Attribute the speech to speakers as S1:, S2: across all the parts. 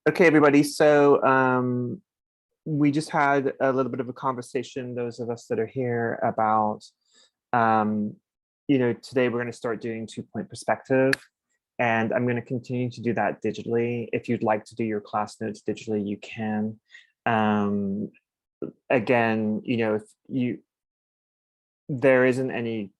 S1: Okay, everybody. So we just had a little bit of a conversation, those of us that are here, about, um, today we're going to start doing 2-point perspective. And I'm going to continue to do that digitally. If you'd like to do your class notes digitally, you can. Again, if there isn't any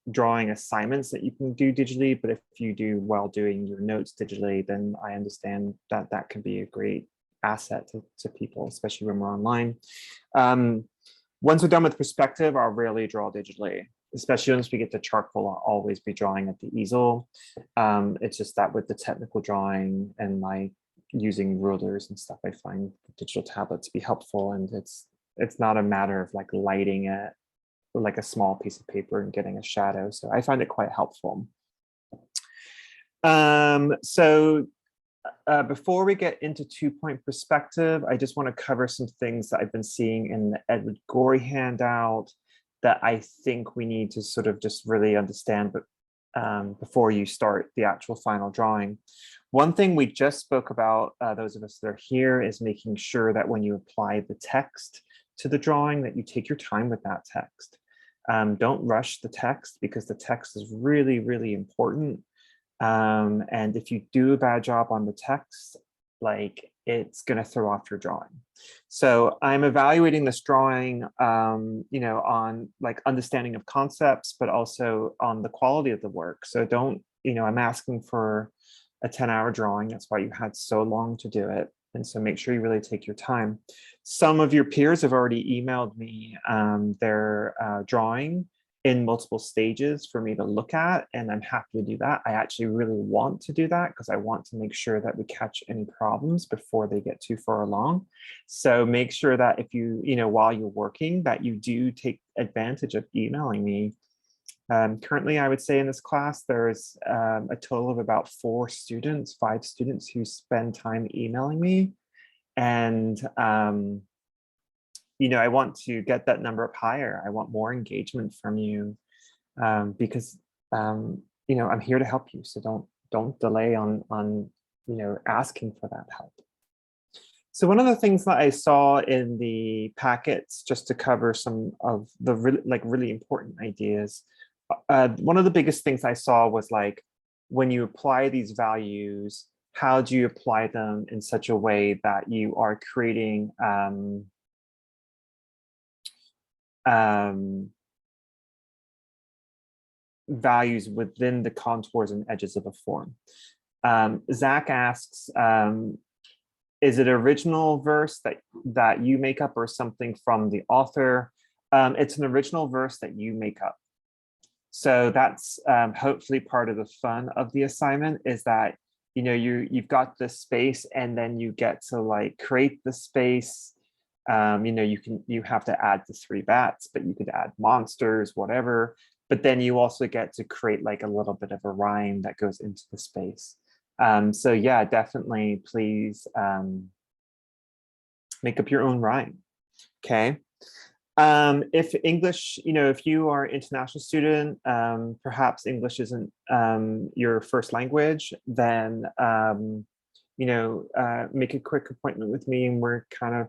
S1: drawing assignments that you can do digitally, but if you do well doing your notes digitally, then I understand that that can be a great asset to people, especially when we're online. Once we're done with perspective, I'll rarely draw digitally, especially once we get to charcoal. I'll always be drawing at the easel. It's just that with the technical drawing and like using rulers and stuff, I find the digital tablet to be helpful, and it's not a matter of like lighting it like a small piece of paper and getting a shadow. So I find it quite helpful. Before we get into 2-point perspective, I just want to cover some things that I've been seeing in the Edward Gorey handout that I think we need to sort of just really understand, but before you start the actual final drawing. One thing we just spoke about, those of us that are here, is making sure that when you apply the text to the drawing, that you take your time with that text. Don't rush the text, because the text is really, really important. And if you do a bad job on the text, like, it's going to throw off your drawing. So I'm evaluating this drawing, on like understanding of concepts, but also on the quality of the work. So don't, I'm asking for a 10-hour drawing. That's why you had so long to do it. And so make sure you really take your time. Some of your peers have already emailed me their drawing in multiple stages for me to look at, and I'm happy to do that. I actually really want to do that because I want to make sure that we catch any problems before they get too far along. So make sure that if you, while you're working, that you do take advantage of emailing me. Currently, I would say in this class, there's a total of about 5 students who spend time emailing me. And, I want to get that number up higher. I want more engagement from you because, I'm here to help you. So don't delay on asking for that help. So one of the things that I saw in the packets, just to cover some of the really important ideas, one of the biggest things I saw was like, when you apply these values, how do you apply them in such a way that you are creating values within the contours and edges of a form? Zach asks, is it original verse that you make up or something from the author? It's an original verse that you make up. So that's hopefully part of the fun of the assignment, is that you've got this space and then you get to like create the space. You have to add the 3 bats, but you could add monsters, whatever. But then you also get to create like a little bit of a rhyme that goes into the space. So yeah, definitely, please make up your own rhyme. Okay. If English, if you are an international student, perhaps English isn't your first language, then, make a quick appointment with me and we're kind of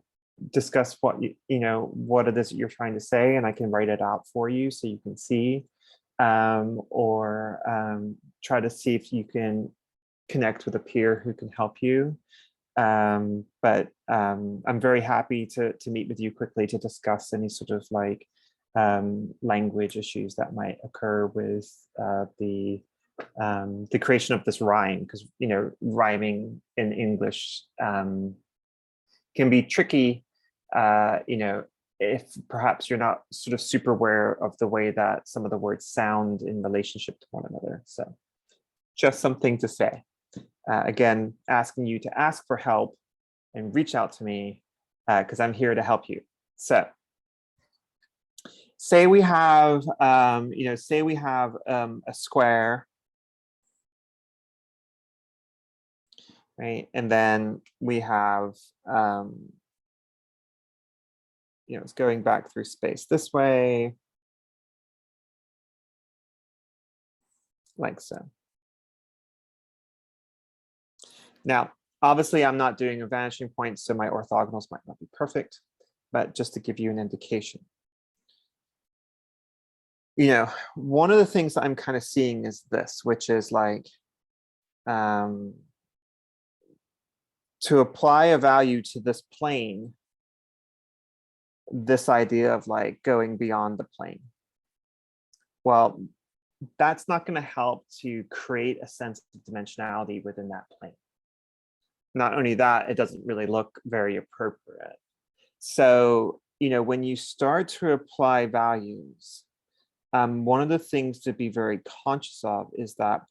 S1: discuss what what it is that you're trying to say, and I can write it out for you so you can see, or try to see if you can connect with a peer who can help you. But I'm very happy to meet with you quickly to discuss any sort of like language issues that might occur with the creation of this rhyme, because rhyming in English can be tricky, if perhaps you're not sort of super aware of the way that some of the words sound in relationship to one another. So just something to say. Again, asking you to ask for help and reach out to me, because I'm here to help you. So say we have, a square, right? And then we have, it's going back through space this way, like so. Now, Obviously, I'm not doing a vanishing point, so my orthogonals might not be perfect, but just to give you an indication. One of the things that I'm kind of seeing is this, which is like, to apply a value to this plane, this idea of like going beyond the plane. Well, that's not going to help to create a sense of dimensionality within that plane. Not only that, it doesn't really look very appropriate. So, when you start to apply values, one of the things to be very conscious of is that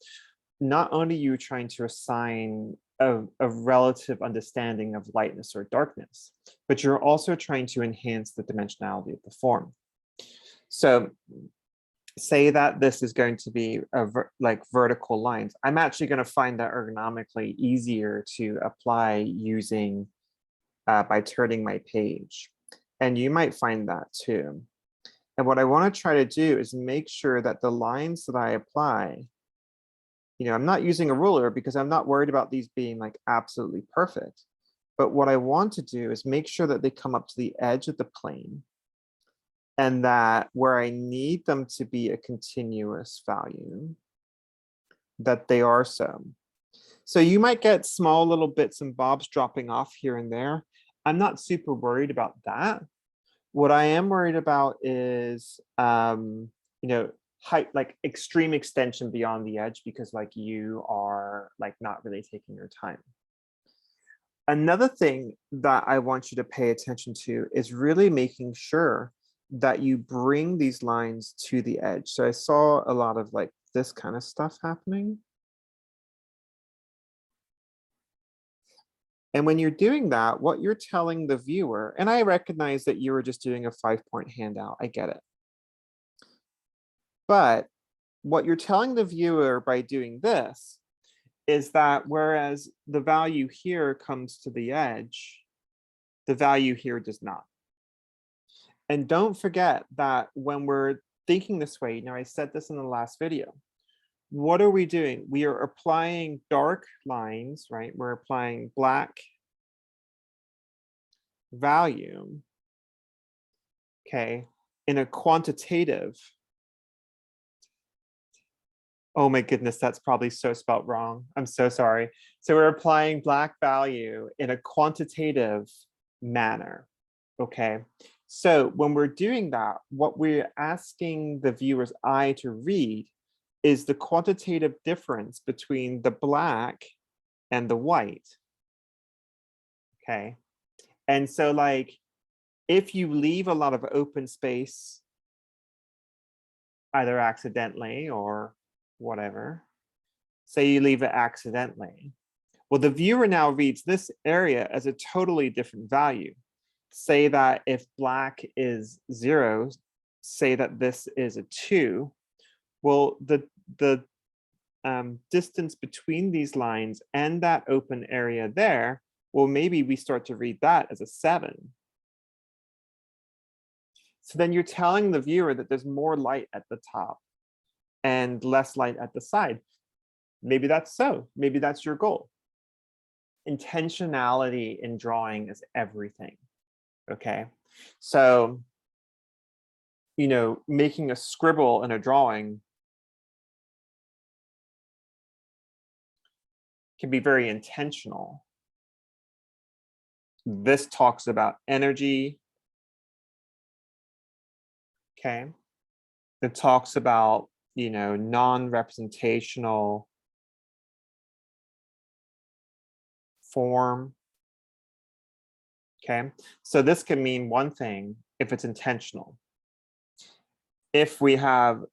S1: not only are you trying to assign a relative understanding of lightness or darkness, but you're also trying to enhance the dimensionality of the form. So say that this is going to be like vertical lines. I'm actually going to find that ergonomically easier to apply using by turning my page. And you might find that too. And what I want to try to do is make sure that the lines that I apply, I'm not using a ruler because I'm not worried about these being like absolutely perfect. But what I want to do is make sure that they come up to the edge of the plane, and that where I need them to be a continuous value, that they are so. So you might get small little bits and bobs dropping off here and there. I'm not super worried about that. What I am worried about is, height, like extreme extension beyond the edge, because like you are like not really taking your time. Another thing that I want you to pay attention to is really making sure that you bring these lines to the edge. So I saw a lot of like this kind of stuff happening. And when you're doing that, what you're telling the viewer, and I recognize that you were just doing a 5-point handout, I get it. But what you're telling the viewer by doing this is that whereas the value here comes to the edge, the value here does not. And don't forget that when we're thinking this way, I said this in the last video, what are we doing? We are applying dark lines, right? We're applying black value, okay, in a quantitative. Oh my goodness, that's probably so spelled wrong. I'm so sorry. So we're applying black value in a quantitative manner, okay? So when we're doing that, what we're asking the viewer's eye to read is the quantitative difference between the black and the white, okay? And so like, if you leave a lot of open space, either accidentally or whatever, say you leave it accidentally, well, the viewer now reads this area as a totally different value. Say that if black is 0, say that this is a 2. Well, the distance between these lines and that open area there, well, maybe we start to read that as a 7. So then you're telling the viewer that there's more light at the top and less light at the side. Maybe that's so. Maybe that's your goal. Intentionality in drawing is everything. Okay. So, making a scribble in a drawing can be very intentional. This talks about energy. Okay. It talks about, non-representational form. Okay. So this can mean one thing if it's intentional. If we have,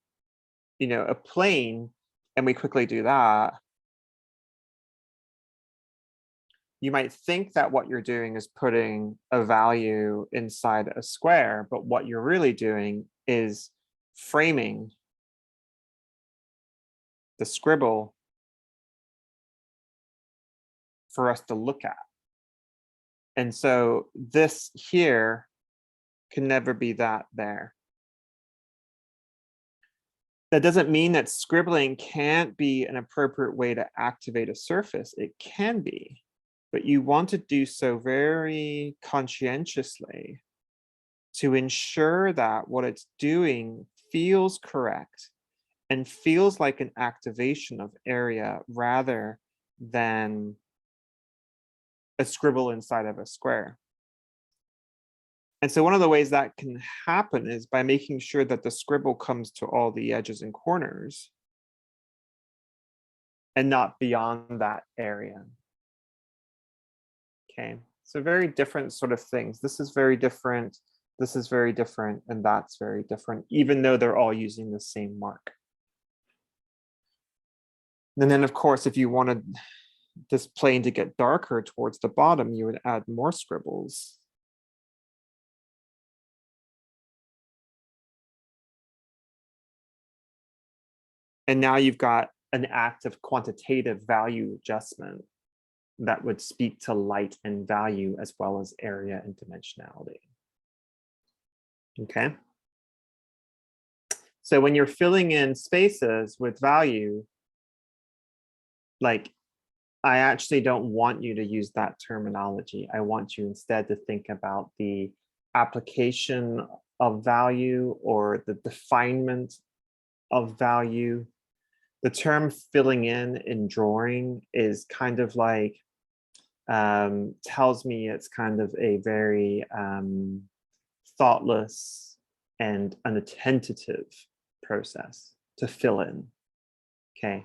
S1: a plane and we quickly do that, you might think that what you're doing is putting a value inside a square, but what you're really doing is framing the scribble for us to look at. And so this here can never be that there. That doesn't mean that scribbling can't be an appropriate way to activate a surface. It can be, but you want to do so very conscientiously to ensure that what it's doing feels correct and feels like an activation of area rather than a scribble inside of a square. And so one of the ways that can happen is by making sure that the scribble comes to all the edges and corners and not beyond that area. Okay, so very different sort of things. This is very different, this is very different, and that's very different, even though they're all using the same mark. And then, of course, if you wanted this plane to get darker towards the bottom, you would add more scribbles. And now you've got an active quantitative value adjustment that would speak to light and value as well as area and dimensionality. Okay. So when you're filling in spaces with value, like, I actually don't want you to use that terminology. I want you instead to think about the application of value or the definement of value. The term filling in drawing is kind of like, tells me it's kind of a very thoughtless and unattentive process to fill in, okay?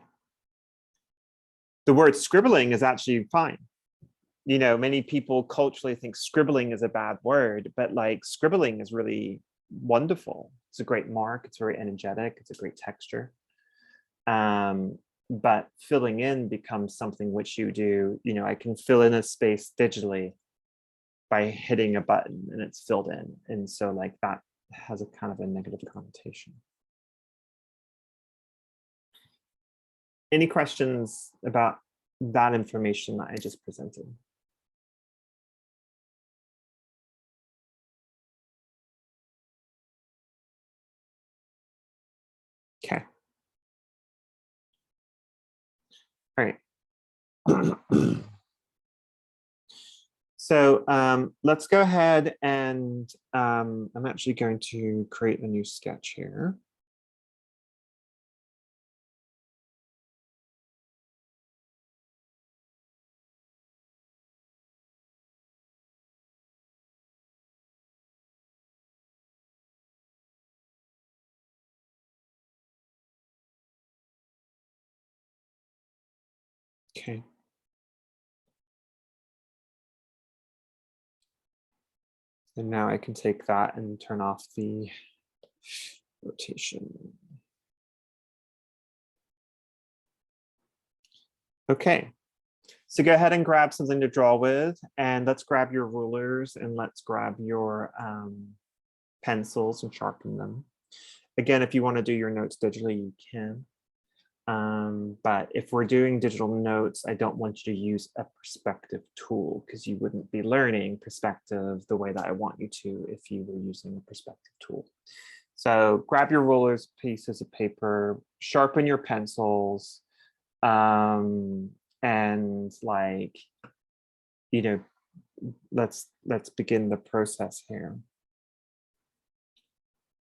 S1: The word scribbling is actually fine. You know, many people culturally think scribbling is a bad word, but like scribbling is really wonderful. It's a great mark, it's very energetic, it's a great texture. But filling in becomes something which you do, you know, I can fill in a space digitally by hitting a button and it's filled in. And so like that has a kind of a negative connotation. Any questions about that information that I just presented? Okay. All right. So let's go ahead and I'm actually going to create a new sketch here. Okay. And now I can take that and turn off the rotation. Okay, so go ahead and grab something to draw with, and let's grab your rulers and let's grab your pencils and sharpen them. Again, if you want to do your notes digitally, you can. But if we're doing digital notes, I don't want you to use a perspective tool because you wouldn't be learning perspective the way that I want you to if you were using a perspective tool. So grab your rulers, pieces of paper, sharpen your pencils, and like, you know, let's begin the process here.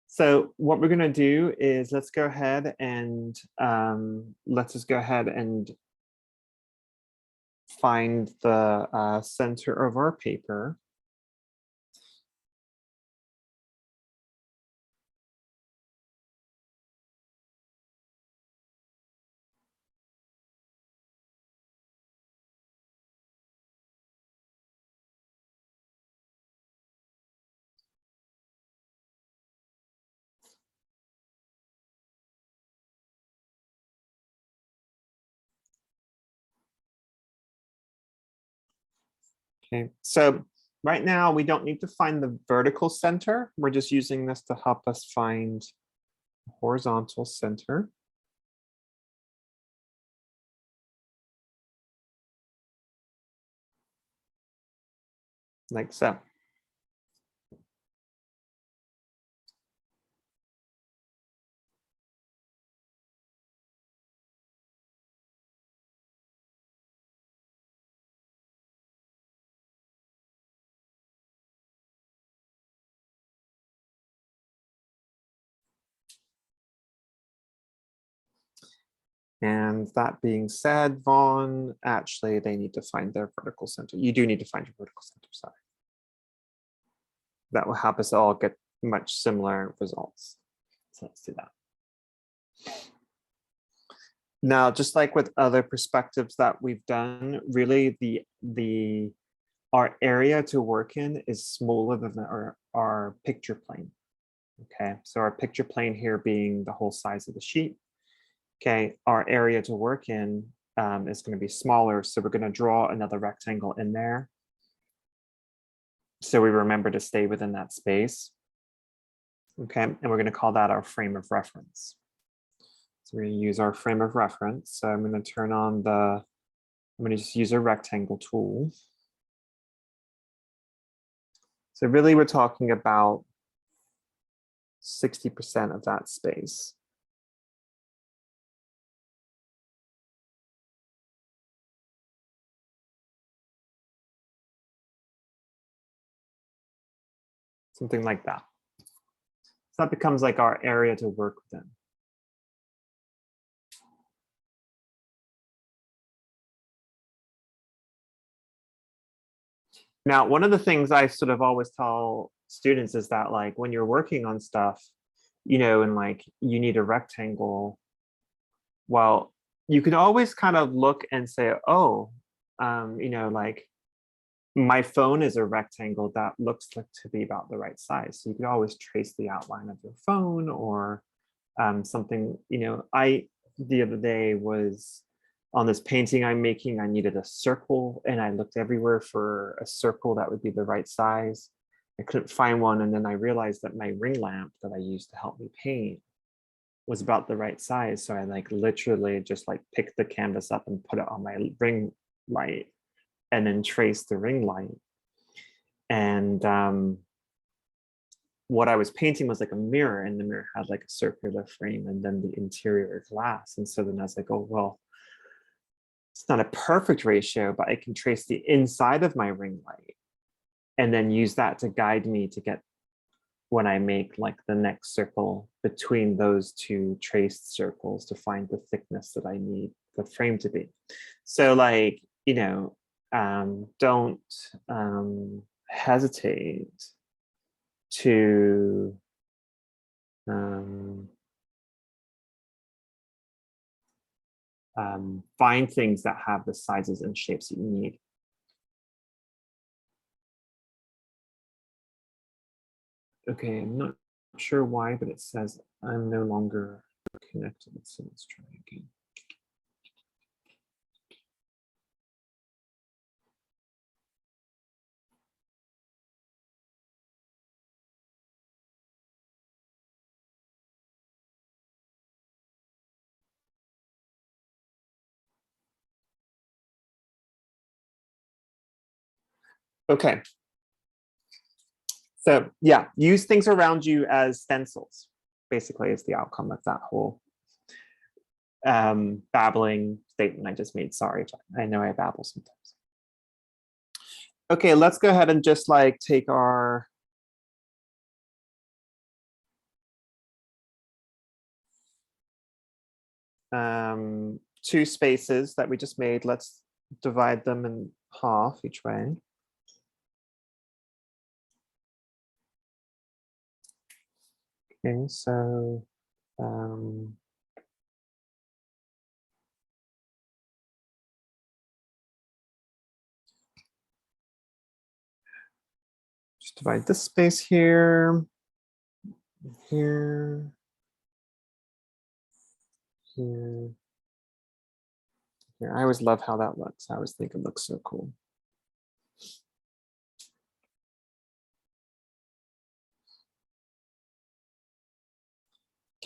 S1: So what we're going to do is let's go ahead and let's just go ahead and find the center of our paper. Okay, so right now we don't need to find the vertical center. We're just using this to help us find the horizontal center. Like so. And that being said, Vaughn, actually, they need to find their vertical center. You do need to find your vertical center, sorry. That will help us all get much similar results. So let's do that. Now, just like with other perspectives that we've done, really our area to work in is smaller than our picture plane. Okay, so our picture plane here being the whole size of the sheet. Okay, our area to work in is going to be smaller, so we're going to draw another rectangle in there. So we remember to stay within that space. Okay, and we're going to call that our frame of reference. So we're going to use our frame of reference. So I'm going to turn on I'm going to just use a rectangle tool. So really we're talking about 60% of that space. Something like that. So that becomes like our area to work within. Now, one of the things I sort of always tell students is that like when you're working on stuff, you know, and like you need a rectangle, well, you can always kind of look and say, oh, you know, like my phone is a rectangle that looks like to be about the right size. So you can always trace the outline of your phone or something, you know, the other day was on this painting I'm making, I needed a circle and I looked everywhere for a circle that would be the right size. I couldn't find one. And then I realized that my ring lamp that I used to help me paint was about the right size. So I like literally just like picked the canvas up and put it on my ring light and then traced the ring light. And what I was painting was like a mirror, and the mirror had like a circular frame and then the interior glass. And so then I was like, oh, well, it's not a perfect ratio, but I can trace the inside of my ring light and then use that to guide me to get when I make like the next circle between those two traced circles to find the thickness that I need the frame to be. So like, you know, don't hesitate to find things that have the sizes and shapes that you need. Okay, I'm not sure why, but it says I'm no longer connected. So let's try again. Okay. So yeah, use things around you as stencils, basically is the outcome of that whole babbling statement I just made. Sorry, I know I babble sometimes. Okay, let's go ahead and just like take our two spaces that we just made. Let's divide them in half each way. Okay, so just divide this space here, here, here, here. I always love how that looks. I always think it looks so cool.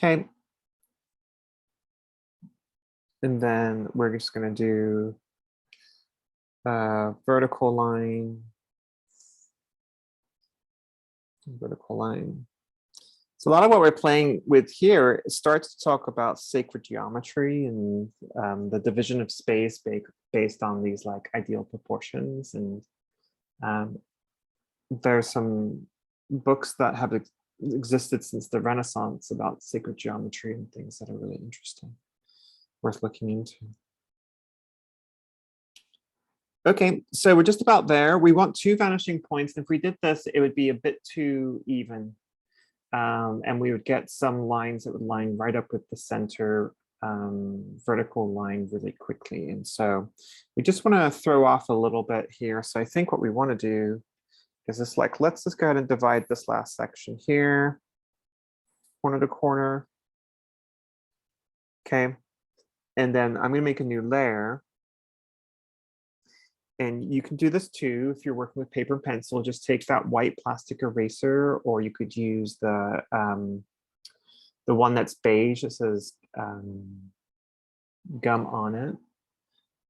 S1: Okay. And then we're just going to do vertical line, vertical line. So a lot of what we're playing with here starts to talk about sacred geometry and the division of space based on these like ideal proportions. And there's some books that have existed since the Renaissance about sacred geometry and things that are really interesting. worth looking into. Okay, so we're just about there. We want 2 vanishing points. If we did this, it would be a bit too even. And we would get some lines that would line right up with the center vertical line really quickly. And so we just want to throw off a little bit here. So I think what we want to do is just like, let's just go ahead and divide this last section here, corner to corner. Okay, and then I'm going to make a new layer. And you can do this too if you're working with paper and pencil. Just take that white plastic eraser, or you could use the one that's beige that says gum on it.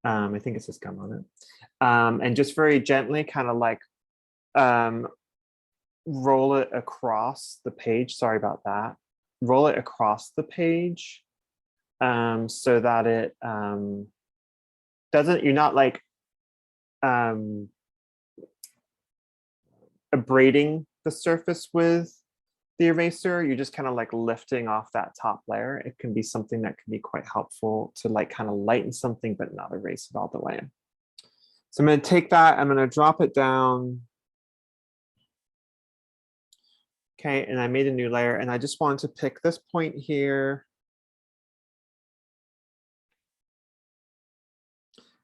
S1: I think it says gum on it. And just very gently kind of like roll it across the page. Sorry about that. Roll it across the page so that it doesn't, you're not like abrading the surface with the eraser. You're just kind of like lifting off that top layer. It can be something that can be quite helpful to like kind of lighten something but not erase it all the way. So I'm going to take that, I'm going to drop it down. Okay, and I made a new layer, and I just wanted to pick this point here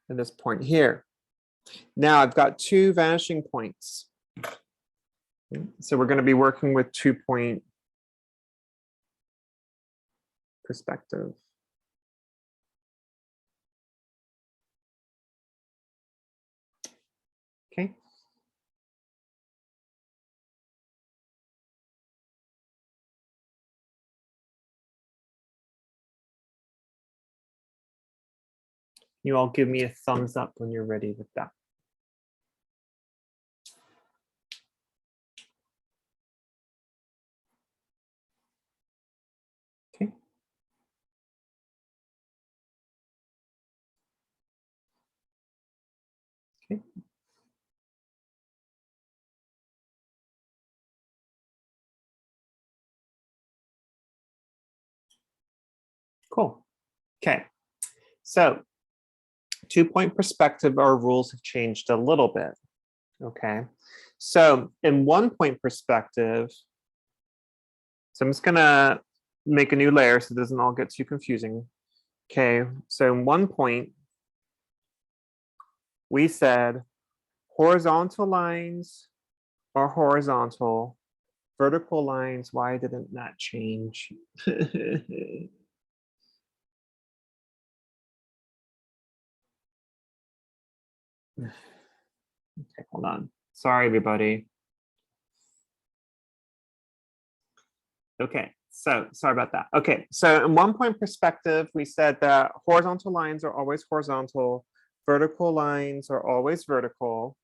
S1: and this point here. Now I've got 2 vanishing points. So we're going to be working with 2-point perspective. Okay. You all give me a thumbs up when you're ready with that. Okay. Okay. Cool. Okay. So 2-point perspective, our rules have changed a little bit. Okay. So in 1-point perspective, so I'm just going to make a new layer so it doesn't all get too confusing. Okay. So in 1 point, we said horizontal lines are horizontal, vertical lines, why didn't that change? Okay, hold on. Sorry, everybody. Okay, so sorry about that. Okay, so in 1-point perspective, we said that horizontal lines are always horizontal, vertical lines are always vertical.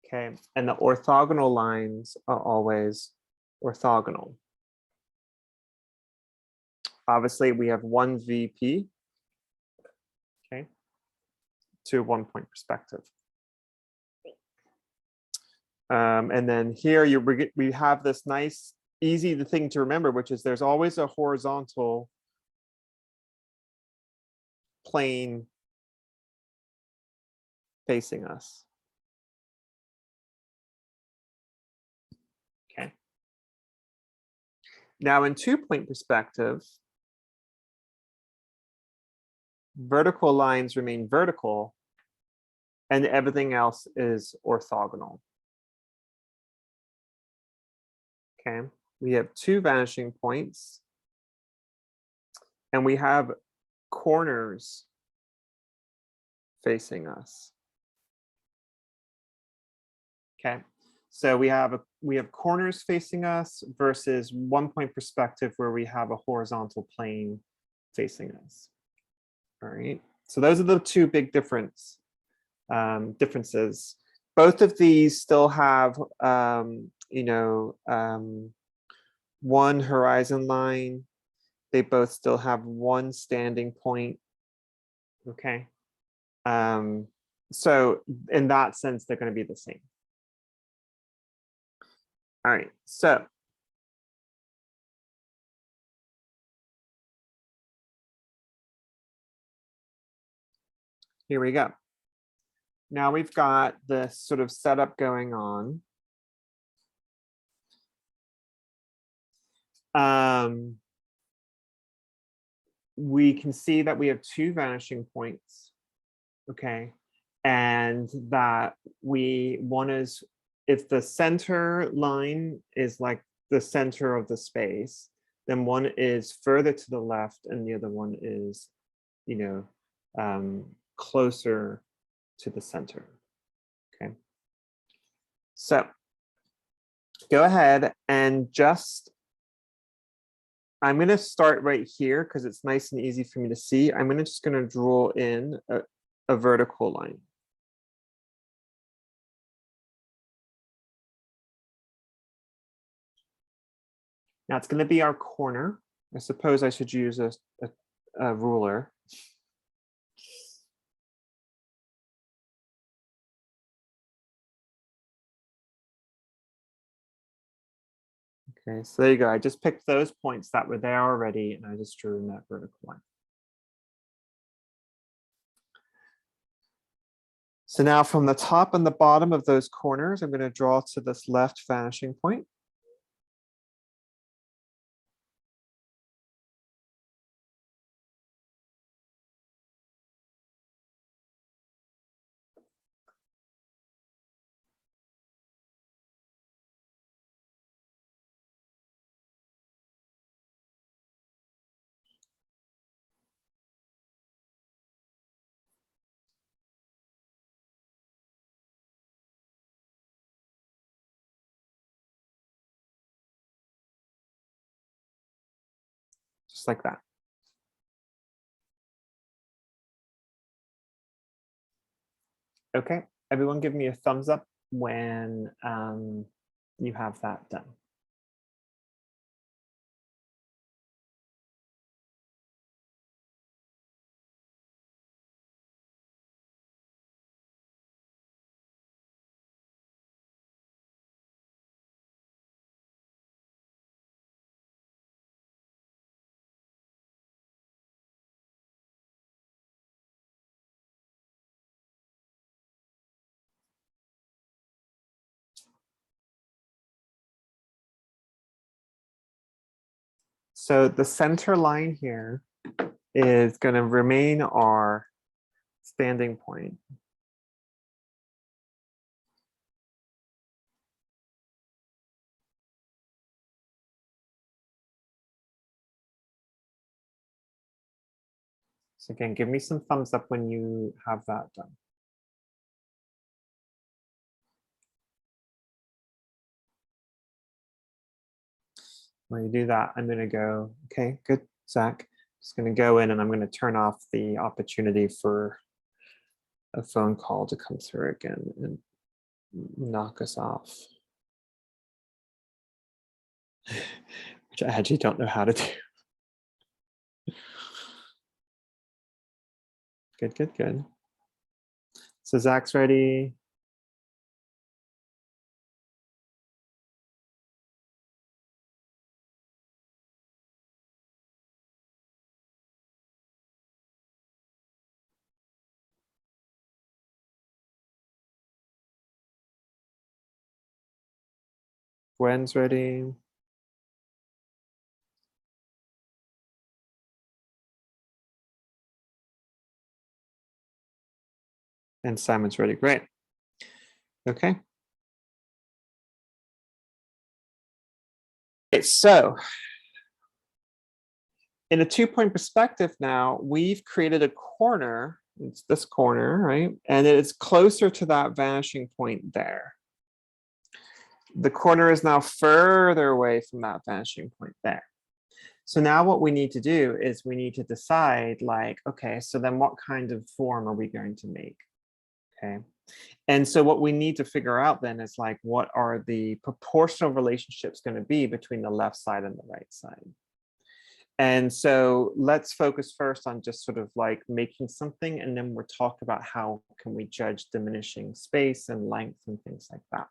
S1: Okay, and the orthogonal lines are always orthogonal. Obviously, we have 1 VP, okay, to 1-point perspective. And then here we have this nice, easy thing to remember, which is there's always a horizontal plane facing us. Okay. Now in 2-point perspective, vertical lines remain vertical and everything else is orthogonal. Okay, we have 2 vanishing points and we have corners facing us. Okay, so we have corners facing us versus 1-point perspective where we have a horizontal plane facing us. All right, so those are the 2 big differences. Both of these still have, you know, 1 horizon line. They both still have 1 standing point. Okay. So in that sense, they're going to be the same. All right, so here we go. Now we've got this sort of setup going on. We can see that we have two vanishing points, okay? And that one is, if the center line is like the center of the space, then one is further to the left and the other one is, closer to the center, okay? So go ahead and I'm going to start right here because it's nice and easy for me to see. I'm just going to draw in a vertical line. Now it's going to be our corner. I suppose I should use a ruler. Okay, so there you go. I just picked those points that were there already, and I just drew in that vertical line. So now from the top and the bottom of those corners, I'm going to draw to this left vanishing point. Just like that. Okay, everyone give me a thumbs up when you have that done. So the center line here is going to remain our standing point. So again, give me some thumbs up when you have that done. When you do that, I'm going to go, okay, good, Zach. Just going to go in and I'm going to turn off the opportunity for a phone call to come through again and knock us off. Which I actually don't know how to do. Good, good, good. So Zach's ready. Gwen's ready. And Simon's ready. Great. Okay. Okay, so in a 2-point perspective now, we've created a corner. It's this corner, right? And it's closer to that vanishing point there. The corner is now further away from that vanishing point there. So now what we need to do is we need to decide, like, okay, so then what kind of form are we going to make? Okay. And so what we need to figure out then is, like, what are the proportional relationships going to be between the left side and the right side? And so let's focus first on just sort of like making something, and then we'll talk about how can we judge diminishing space and length and things like that.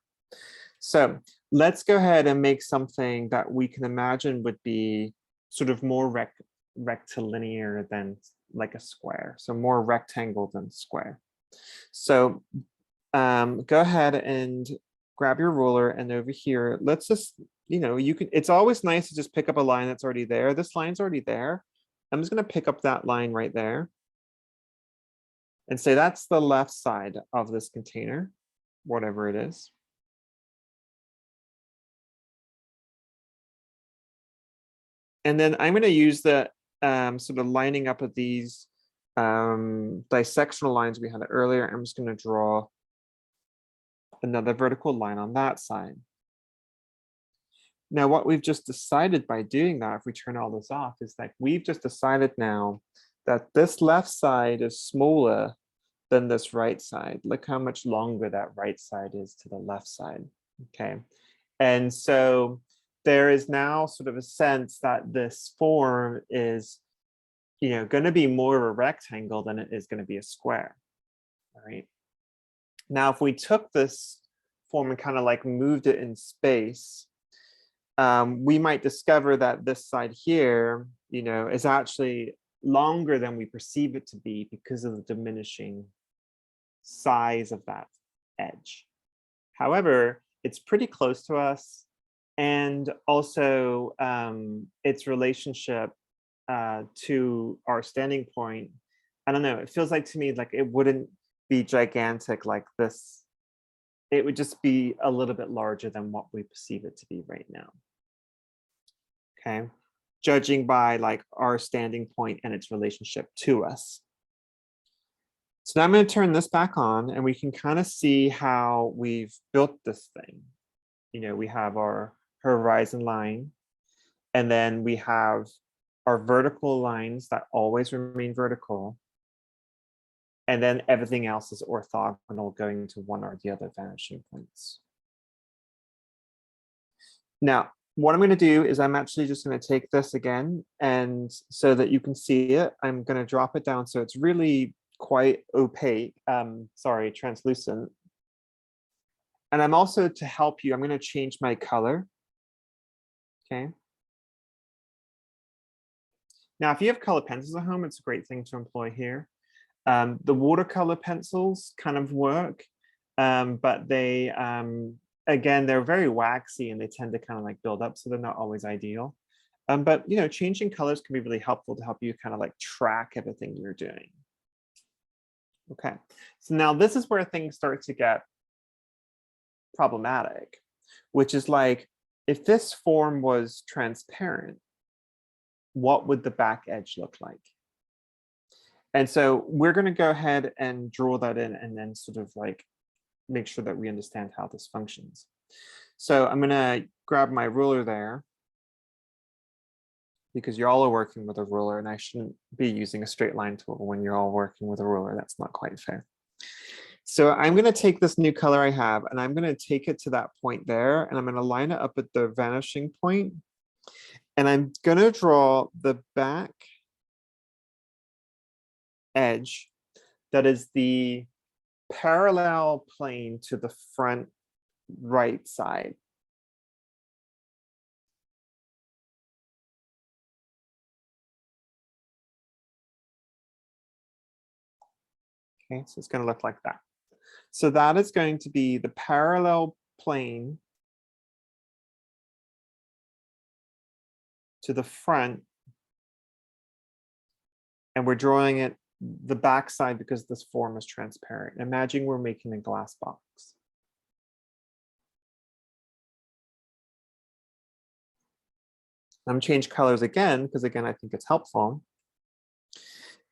S1: So let's go ahead and make something that we can imagine would be sort of more rectilinear than like a square. So more rectangle than square. So go ahead and grab your ruler, and over here, let's just, you can, it's always nice to just pick up a line that's already there. This line's already there. I'm just going to pick up that line right there and say that's the left side of this container, whatever it is. And then I'm going to use the sort of lining up of these dissectional lines we had earlier. I'm just going to draw another vertical line on that side. Now, what we've just decided by doing that, if we turn all this off, is that we've just decided now that this left side is smaller than this right side. Look how much longer that right side is to the left side. Okay. And so there is now sort of a sense that this form is, going to be more of a rectangle than it is going to be a square. All right. Now, if we took this form and kind of like moved it in space, we might discover that this side here, is actually longer than we perceive it to be because of the diminishing size of that edge. However, it's pretty close to us. And also its relationship to our standing point, I don't know, it feels like to me like it wouldn't be gigantic like this. It would just be a little bit larger than what we perceive it to be right now. Okay, judging by like our standing point and its relationship to us. So now I'm going to turn this back on, and we can kind of see how we've built this thing. We have our horizon line, and then we have our vertical lines that always remain vertical. And then everything else is orthogonal going to one or the other vanishing points. Now, what I'm going to do is I'm actually just going to take this again, and so that you can see it, I'm going to drop it down so it's really quite opaque, translucent. And I'm also, to help you, I'm going to change my color. Okay. Now, if you have colored pencils at home, it's a great thing to employ here. The watercolor pencils kind of work, but they, again, they're very waxy and they tend to kind of like build up, so they're not always ideal. But, changing colors can be really helpful to help you kind of like track everything you're doing. Okay, so now this is where things start to get problematic, which is like, if this form was transparent, what would the back edge look like? And so we're going to go ahead and draw that in, and then sort of like make sure that we understand how this functions. So I'm going to grab my ruler there, because you all are working with a ruler, and I shouldn't be using a straight line tool when you're all working with a ruler. That's not quite fair. So I'm going to take this new color I have, and I'm going to take it to that point there, and I'm going to line it up at the vanishing point. And I'm going to draw the back edge that is the parallel plane to the front right side. Okay, so it's going to look like that. So that is going to be the parallel plane to the front. And we're drawing it the back side because this form is transparent. Imagine we're making a glass box. I'm change colors again, because again, I think it's helpful.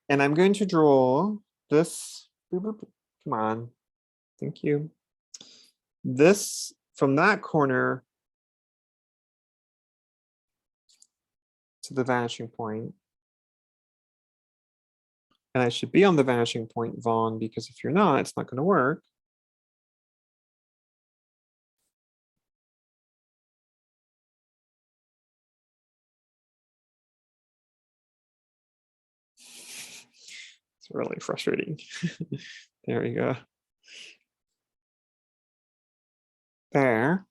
S1: And I'm going to draw this, come on, thank you. This from that corner to the vanishing point. And I should be on the vanishing point, Vaughn, because if you're not, it's not going to work. It's really frustrating. There we go. There.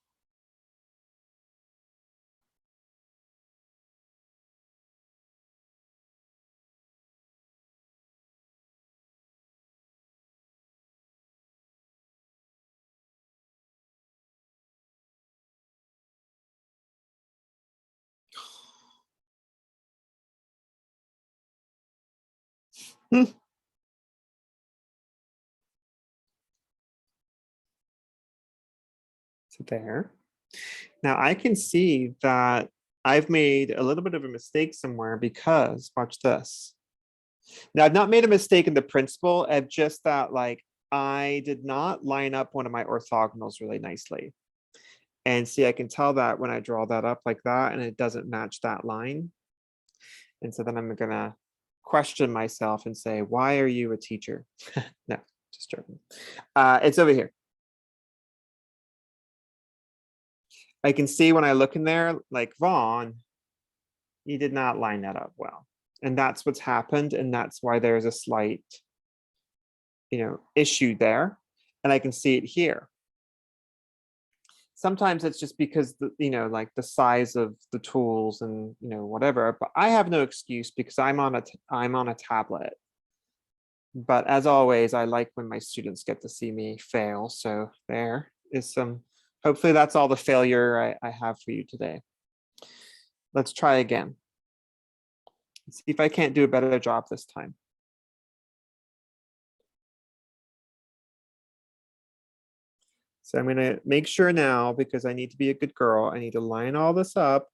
S1: Hmm. So there. Now I can see that I've made a little bit of a mistake somewhere because watch this. Now I've not made a mistake in the principle of just that like I did not line up one of my orthogonals really nicely. And see, I can tell that when I draw that up like that and it doesn't match that line. And so then I'm gonna question myself and say, why are you a teacher? No, just joking. It's over here. I can see when I look in there, like Vaughn, you did not line that up well. And that's what's happened. And that's why there's a slight, issue there. And I can see it here. Sometimes it's just because like the size of the tools and whatever. But I have no excuse because I'm on a tablet. But as always, I like when my students get to see me fail. So there is some. Hopefully, that's all the failure I have for you today. Let's try again. See if I can't do a better job this time. So I'm going to make sure now, because I need to be a good girl, I need to line all this up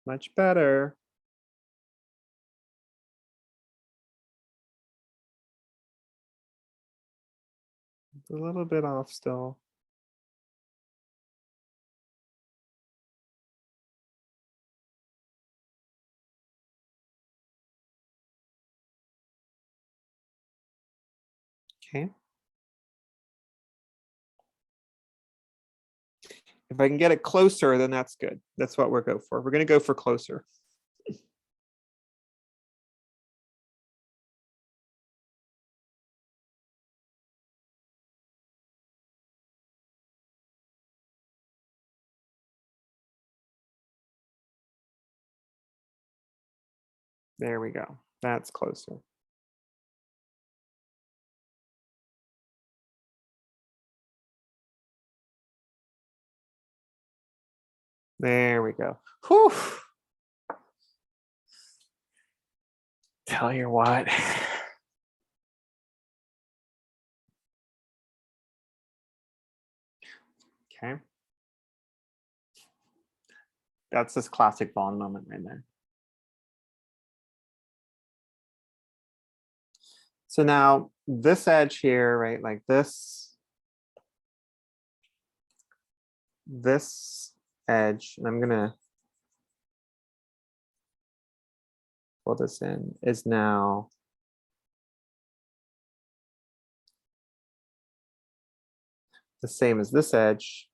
S1: much better. It's a little bit off still. Okay. If I can get it closer, then that's good. That's what we're going for. We're going to go for closer. There we go. That's closer. There we go. Whew. Tell you what. Okay. That's this classic Vaughn moment right there. So now this edge here, right, like this edge, and I'm gonna pull this in, is now the same as this edge.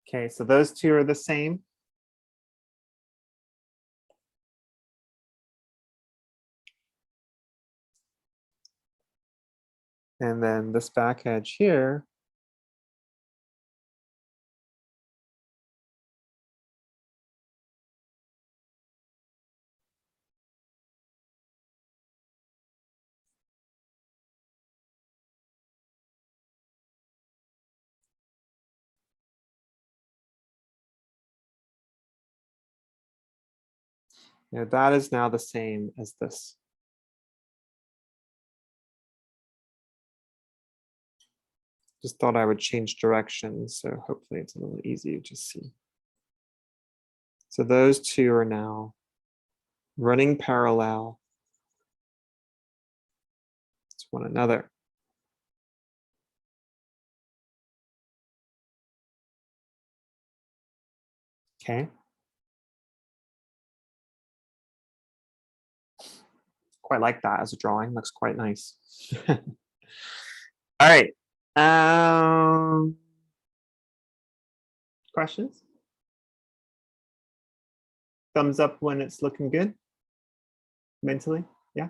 S1: Okay, so those two are the same. And then this back edge here that is now the same as this. Just thought I would change directions, so hopefully it's a little easier to see. So those two are now running parallel to one another. Okay. quite like that as a drawing. Looks quite nice. All right. Questions? Thumbs up when it's looking good mentally. Yeah,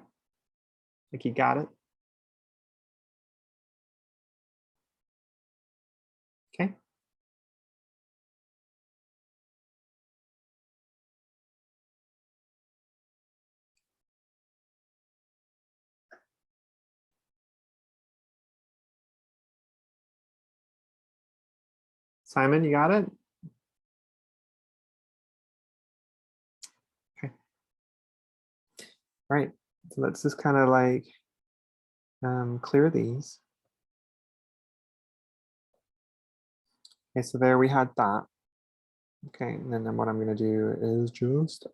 S1: like you got it. Okay. Simon, you got it? Okay. All right. So let's just kind of like clear these. Okay, so there we had that. Okay, and then what I'm going to do is just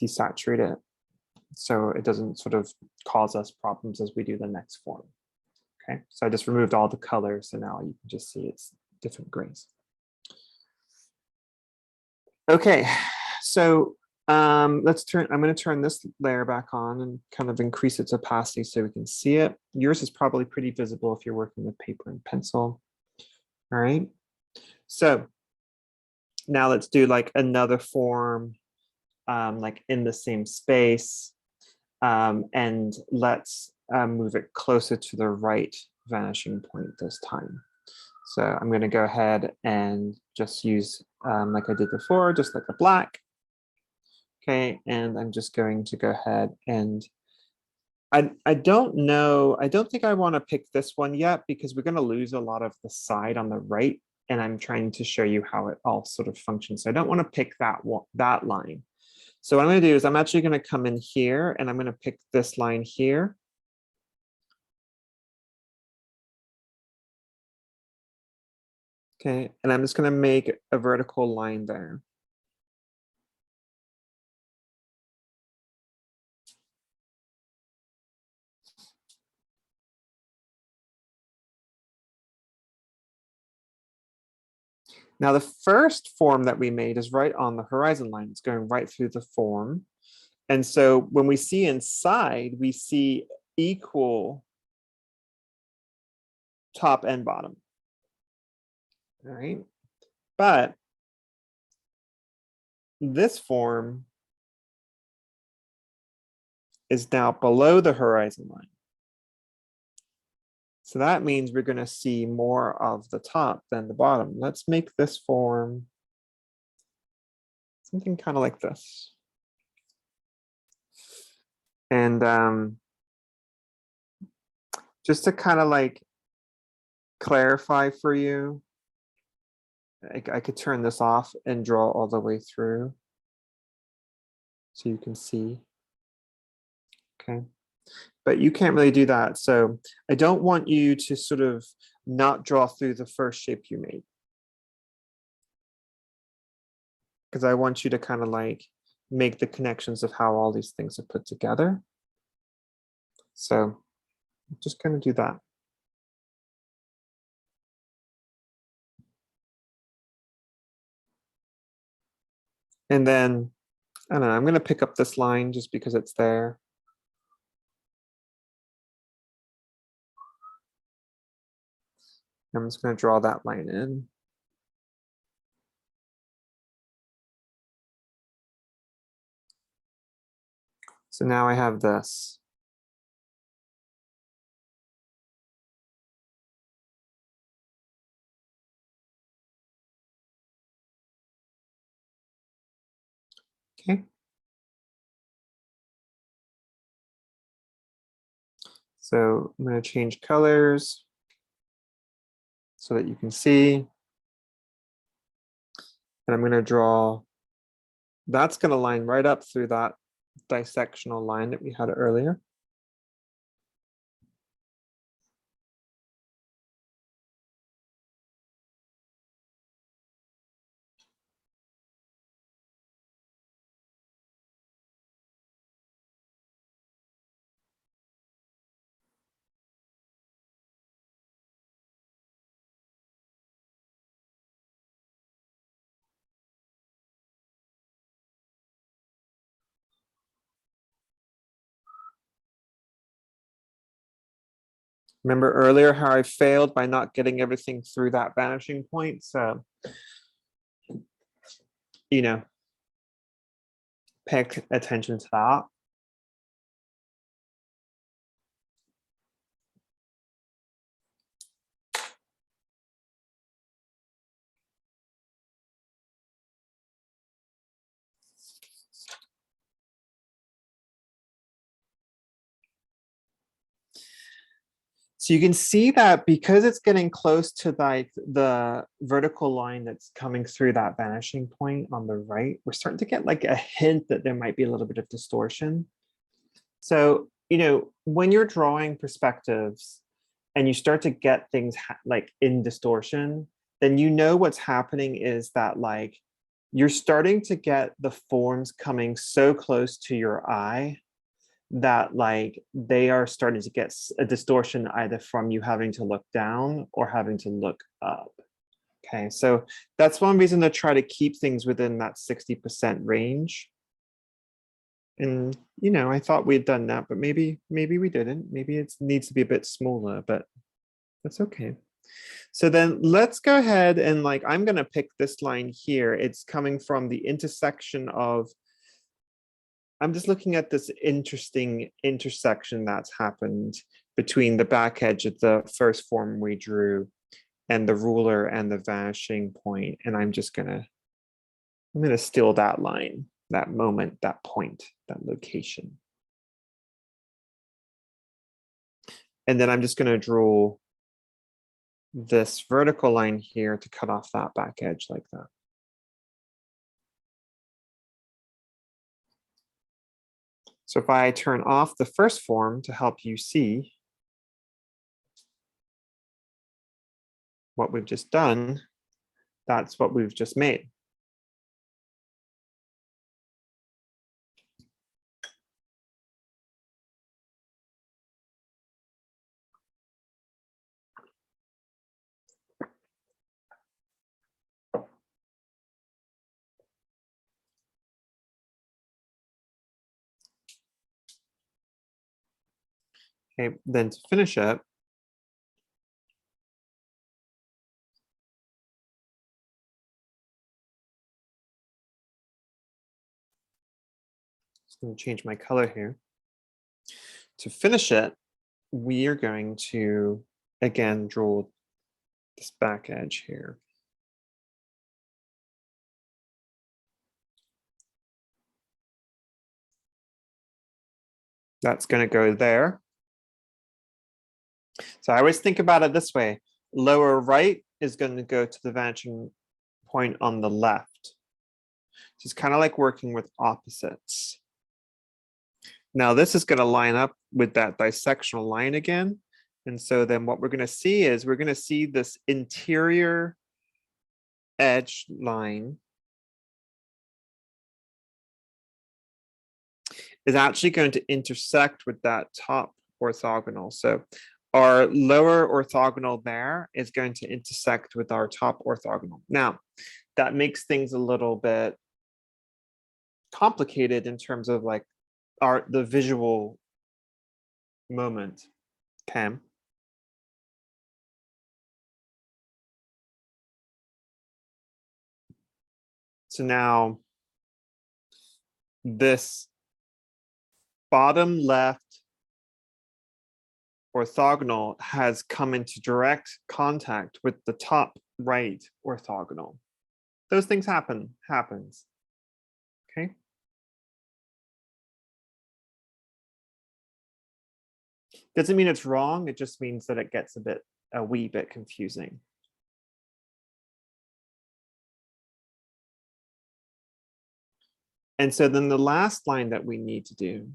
S1: desaturate it so it doesn't sort of cause us problems as we do the next form. Okay, so I just removed all the colors, so now you can just see it's different grays. Okay, so let's turn, I'm going to turn this layer back on and kind of increase its opacity so we can see it. Yours is probably pretty visible if you're working with paper and pencil. All right, so now let's do like another form, like in the same space, and let's move it closer to the right vanishing point this time. So I'm going to go ahead and just use, like I did before, just like a black. Okay, and I'm just going to go ahead and I don't know, I don't think I want to pick this one yet because we're going to lose a lot of the side on the right, and I'm trying to show you how it all sort of functions. So I don't want to pick that one, that line. So what I'm going to do is I'm actually going to come in here and I'm going to pick this line here. Okay, and I'm just going to make a vertical line there. Now the first form that we made is right on the horizon line. It's going right through the form. And so when we see inside, we see equal top and bottom. All right, but this form is now below the horizon line. So that means we're going to see more of the top than the bottom. Let's make this form something kind of like this. And just to kind of like clarify for you, I could turn this off and draw all the way through so you can see. Okay, but you can't really do that. So I don't want you to sort of not draw through the first shape you made, because I want you to kind of like make the connections of how all these things are put together. So just kind of do that. And then, I don't know, I'm going to pick up this line just because it's there. I'm just going to draw that line in. So now I have this. Okay. So I'm going to change colors so that you can see. And I'm going to draw, that's going to line right up through that dissectional line that we had earlier. Remember earlier how I failed by not getting everything through that vanishing point? So, you know, pay attention to that. So you can see that because it's getting close to like the vertical line that's coming through that vanishing point on the right, we're starting to get like a hint that there might be a little bit of distortion. So, you know, when you're drawing perspectives and you start to get things like in distortion, then you know what's happening is that like you're starting to get the forms coming so close to your eye that like they are starting to get a distortion either from you having to look down or having to look up. Okay, so that's one reason to try to keep things within that 60% range. And you know, I thought we'd done that, but maybe we didn't. Maybe it needs to be a bit smaller, but that's okay. So then let's go ahead and like, I'm gonna pick this line here. It's coming from the intersection of, I'm just looking at this interesting intersection that's happened between the back edge of the first form we drew and the ruler and the vanishing point. And I'm gonna steal that line, that moment, that point, that location. And then I'm just gonna draw this vertical line here to cut off that back edge like that. So if I turn off the first form to help you see what we've just done, that's what we've just made. Okay, then to finish it, just going to change my color here. To finish it, we are going to, again, draw this back edge here. That's going to go there. So I always think about it this way. Lower right is going to go to the vanishing point on the left. So it's kind of like working with opposites. Now this is going to line up with that dissectional line again. And so then what we're going to see is we're going to see this interior edge line is actually going to intersect with that top orthogonal. So our lower orthogonal there is going to intersect with our top orthogonal. Now, that makes things a little bit complicated in terms of like the visual moment. Okay. So now this bottom left orthogonal has come into direct contact with the top right orthogonal. Those things happens. Okay. Doesn't mean it's wrong, it just means that it gets a wee bit confusing. And so then the last line that we need to do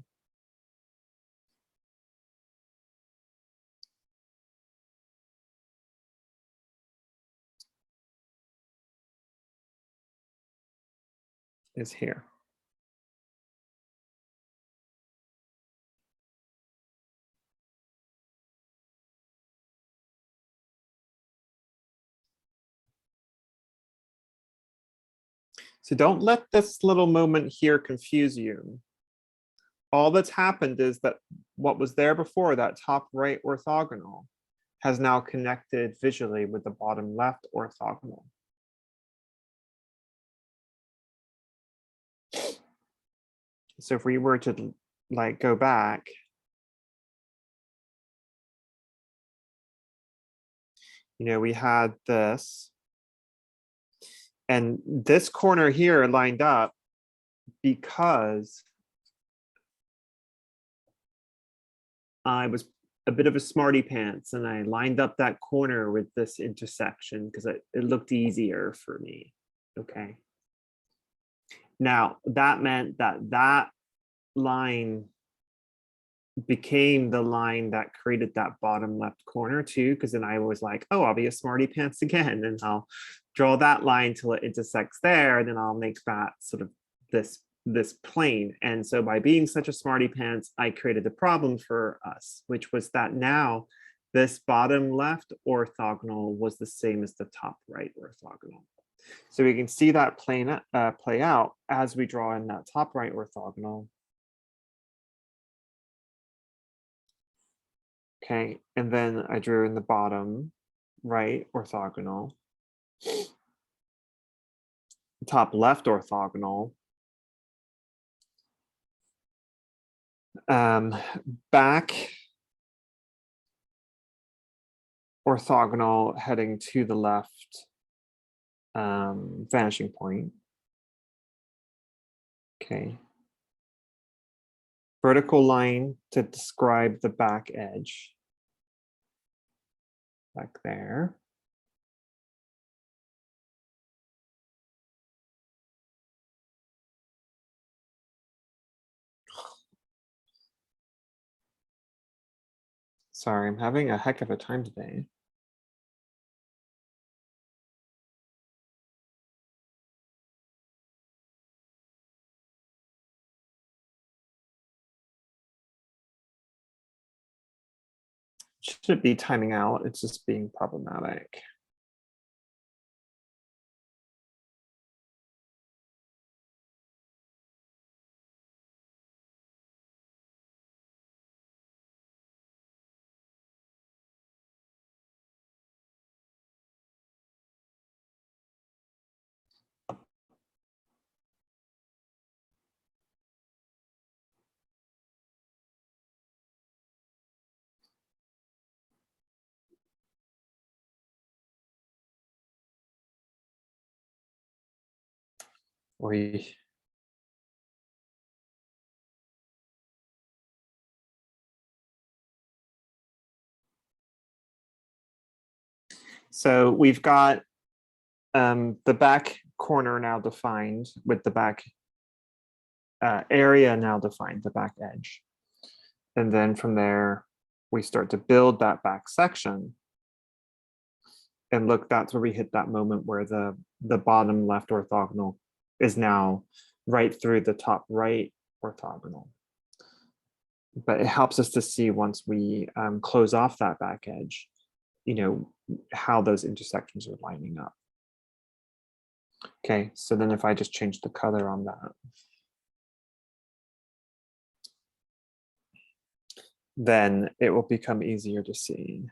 S1: is here. So don't let this little moment here confuse you. All that's happened is that what was there before, that top right orthogonal, has now connected visually with the bottom left orthogonal. So if we were to like go back, you know, we had this, and this corner here lined up because I was a bit of a smarty pants and I lined up that corner with this intersection because it looked easier for me. Okay. Now that meant that that line became the line that created that bottom left corner too, because then I was like, oh, I'll be a smarty pants again, and I'll draw that line till it intersects there, and then I'll make that sort of this plane. And so by being such a smarty pants, I created the problem for us, which was that now this bottom left orthogonal was the same as the top right orthogonal. So we can see that play out as we draw in that top right orthogonal. Okay, and then I drew in the bottom right orthogonal, top left orthogonal, back orthogonal heading to the left, vanishing point. Okay. Vertical line to describe the back edge. Back there. Sorry, I'm having a heck of a time today. Should be timing out. It's just being problematic. So we've got the back corner now defined with the back area now defined, the back edge. And then from there, we start to build that back section. And look, that's where we hit that moment where the bottom left orthogonal is now right through the top right orthogonal. But it helps us to see once we close off that back edge, you know, how those intersections are lining up. Okay, so then if I just change the color on that, then it will become easier to see.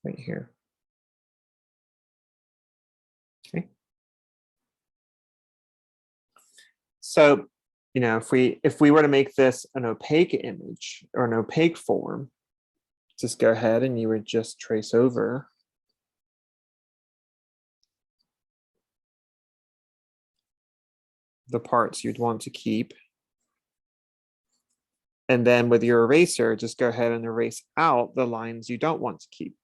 S1: Right here. Okay. So, you know, if we were to make this an opaque image or an opaque form, just go ahead and you would just trace over the parts you'd want to keep. And then with your eraser, just go ahead and erase out the lines you don't want to keep.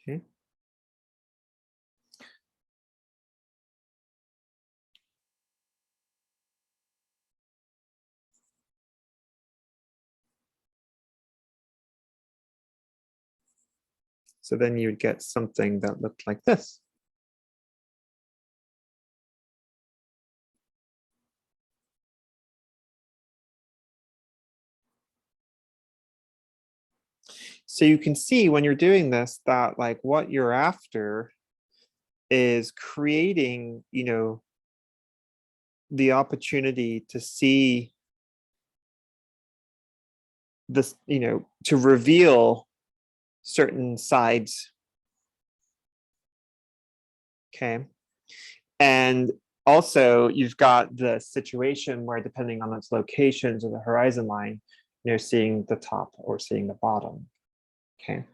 S1: Okay. So then you'd get something that looked like this. So you can see when you're doing this that like what you're after is creating, you know, the opportunity to see this, you know, to reveal certain sides. Okay. And also you've got the situation where depending on its locations or the horizon line, you're seeing the top or seeing the bottom. Okay.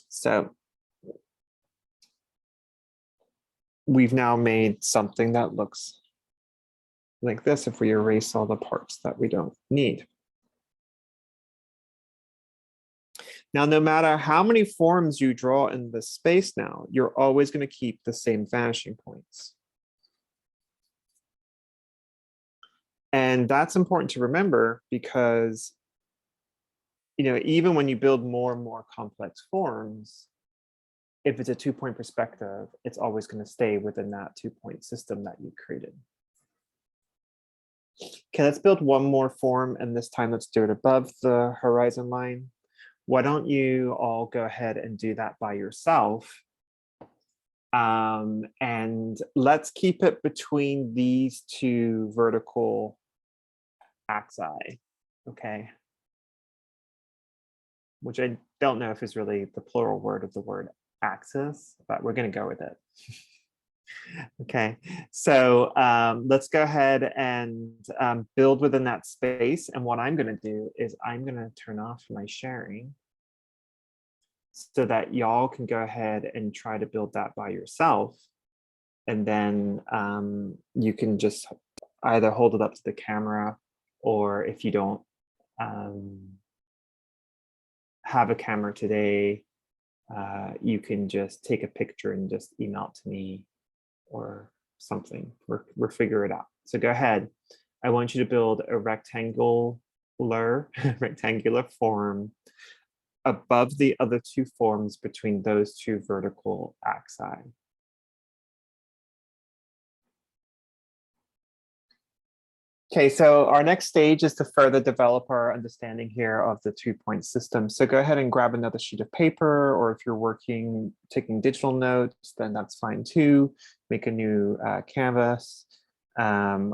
S1: So we've now made something that looks like this if we erase all the parts that we don't need. Now, no matter how many forms you draw in this space now, you're always going to keep the same vanishing points. And that's important to remember because, you know, even when you build more and more complex forms, if it's a 2-point perspective, it's always going to stay within that 2-point system that you created. Okay, let's build one more form, and this time let's do it above the horizon line. Why don't you all go ahead and do that by yourself? And let's keep it between these two vertical axi, okay? Which I don't know if is really the plural word of the word axis, but we're going to go with it. Okay, so let's go ahead and build within that space. And what I'm going to do is I'm going to turn off my sharing so that y'all can go ahead and try to build that by yourself. And then you can just either hold it up to the camera, or if you don't have a camera today, you can just take a picture and just email it to me or something. We'll figure it out. So go ahead. I want you to build a rectangular form above the other two forms between those two vertical axi. Okay, so our next stage is to further develop our understanding here of the 2-point system. So go ahead and grab another sheet of paper, or if you're taking digital notes, then that's fine too. Make a new canvas,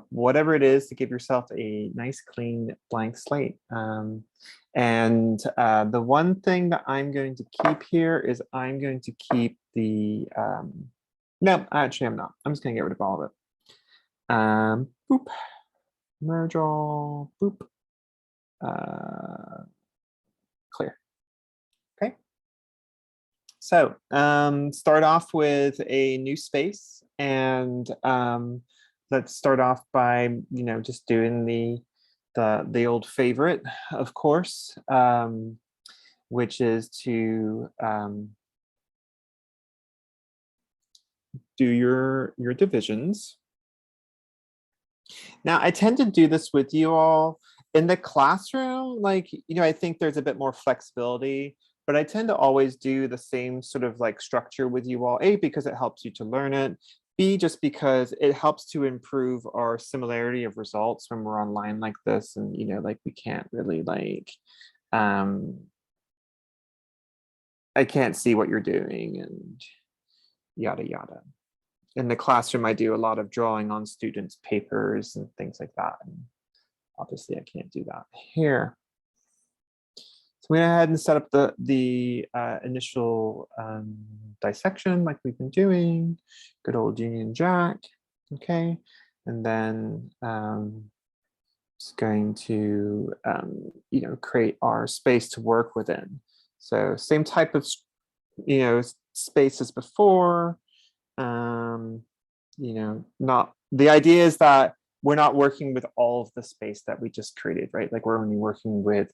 S1: whatever it is to give yourself a nice, clean, blank slate. And the one thing that I'm going to keep here is I'm going to keep the, no, actually I'm not. I'm just gonna get rid of all of it. Boop. Merge all, boop, clear. Okay. So start off with a new space, and let's start off by, you know, just doing the old favorite, of course, which is to do your divisions. Now, I tend to do this with you all in the classroom. Like, you know, I think there's a bit more flexibility, but I tend to always do the same sort of like structure with you all. A, because it helps you to learn it. B, just because it helps to improve our similarity of results when we're online like this. And, you know, like we can't really like, I can't see what you're doing and yada, yada. In the classroom, I do a lot of drawing on students' papers and things like that. And obviously, I can't do that here. So we went ahead and set up the initial dissection like we've been doing. Good old Union Jack. Okay, and then it's going to you know, create our space to work within. So same type of, you know, space as before. You know, not the idea is that we're not working with all of the space that we just created, right? Like we're working with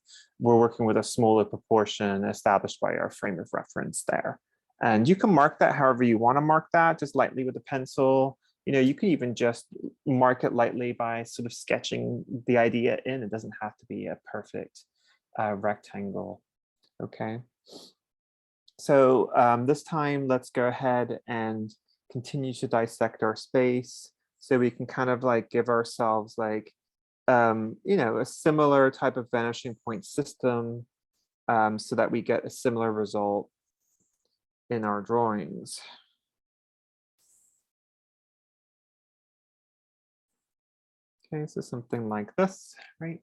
S1: a smaller proportion established by our frame of reference there. And you can mark that however you want to mark that, just lightly with a pencil. You know, you can even just mark it lightly by sort of sketching the idea in. It doesn't have to be a perfect rectangle. Okay. So this time, let's go ahead and continue to dissect our space so we can kind of like give ourselves like, a similar type of vanishing point system so that we get a similar result in our drawings. Okay, so something like this, right?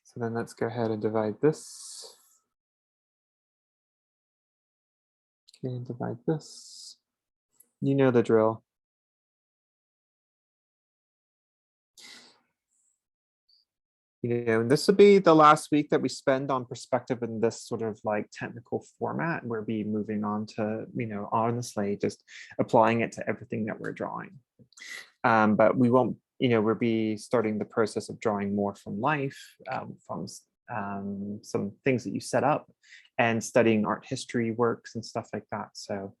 S1: So then let's go ahead and divide this. Okay, and divide this. You know the drill. And this will be the last week that we spend on perspective in this sort of like technical format. We'll be moving on to, honestly, just applying it to everything that we're drawing. But we won't, we'll be starting the process of drawing more from life, from some things that you set up and studying art history works and stuff like that. So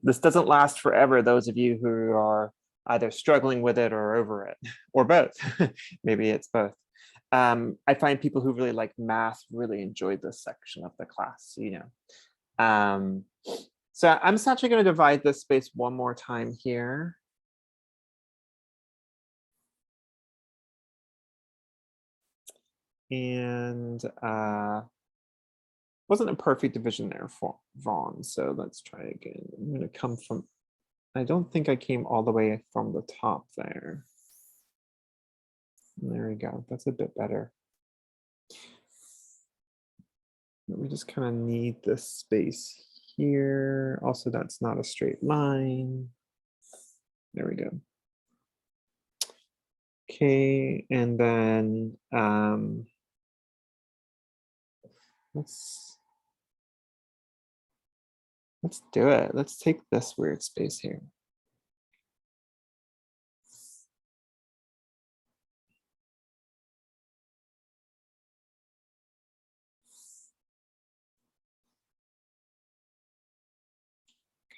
S1: this doesn't last forever. Those of you who are either struggling with it or over it, or both, maybe it's both. I find people who really like math really enjoyed this section of the class, So I'm just actually going to divide this space one more time here. And wasn't a perfect division there for Vaughn. So let's try again. I'm going to come from, I don't think I came all the way from the top there. There we go. That's a bit better. We just kind of need this space here. Also, that's not a straight line. There we go. Okay, and then let's do it. Let's take this weird space here.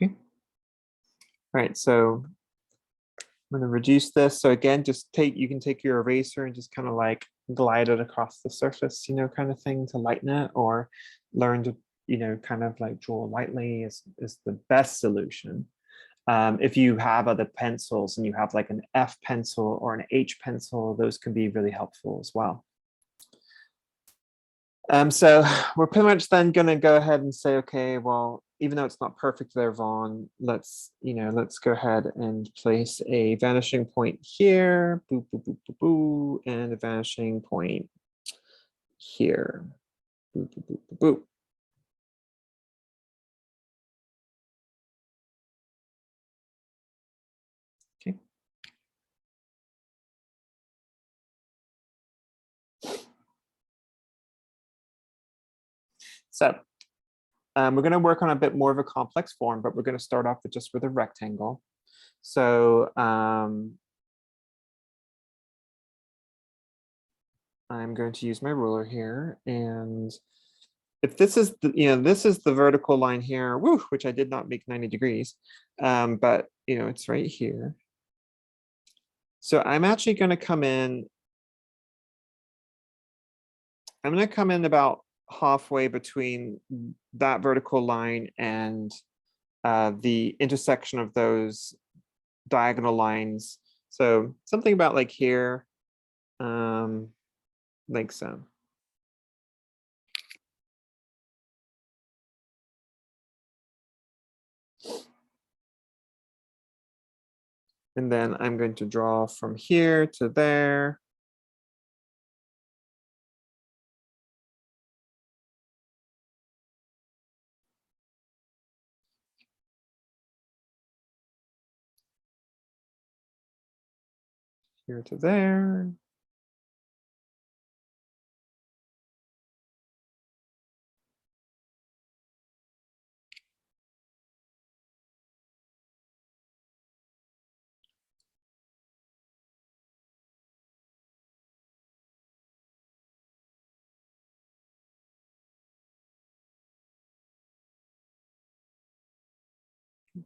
S1: Okay. All right, so I'm going to reduce this. So again, you can take your eraser and just kind of like glide it across the surface, kind of thing to lighten it, or learn to, kind of like draw lightly is the best solution. If you have other pencils and you have like an F pencil or an H pencil, those can be really helpful as well. So we're pretty much then going to go ahead and say, okay, well, even though it's not perfect there, Vaughn, let's go ahead and place a vanishing point here, boo, boo, boo, boo, boo, and a vanishing point here, boo, boo, boo, boo, boo. Okay. So we're going to work on a bit more of a complex form, but we're going to start off with a rectangle. So I'm going to use my ruler here, and if this is this is the vertical line here, which I did not make 90 degrees, but it's right here. So I'm actually going to come in. I'm going to come in about halfway between that vertical line and the intersection of those diagonal lines. So something about like here, like so. And then I'm going to draw from here to there. Here to there.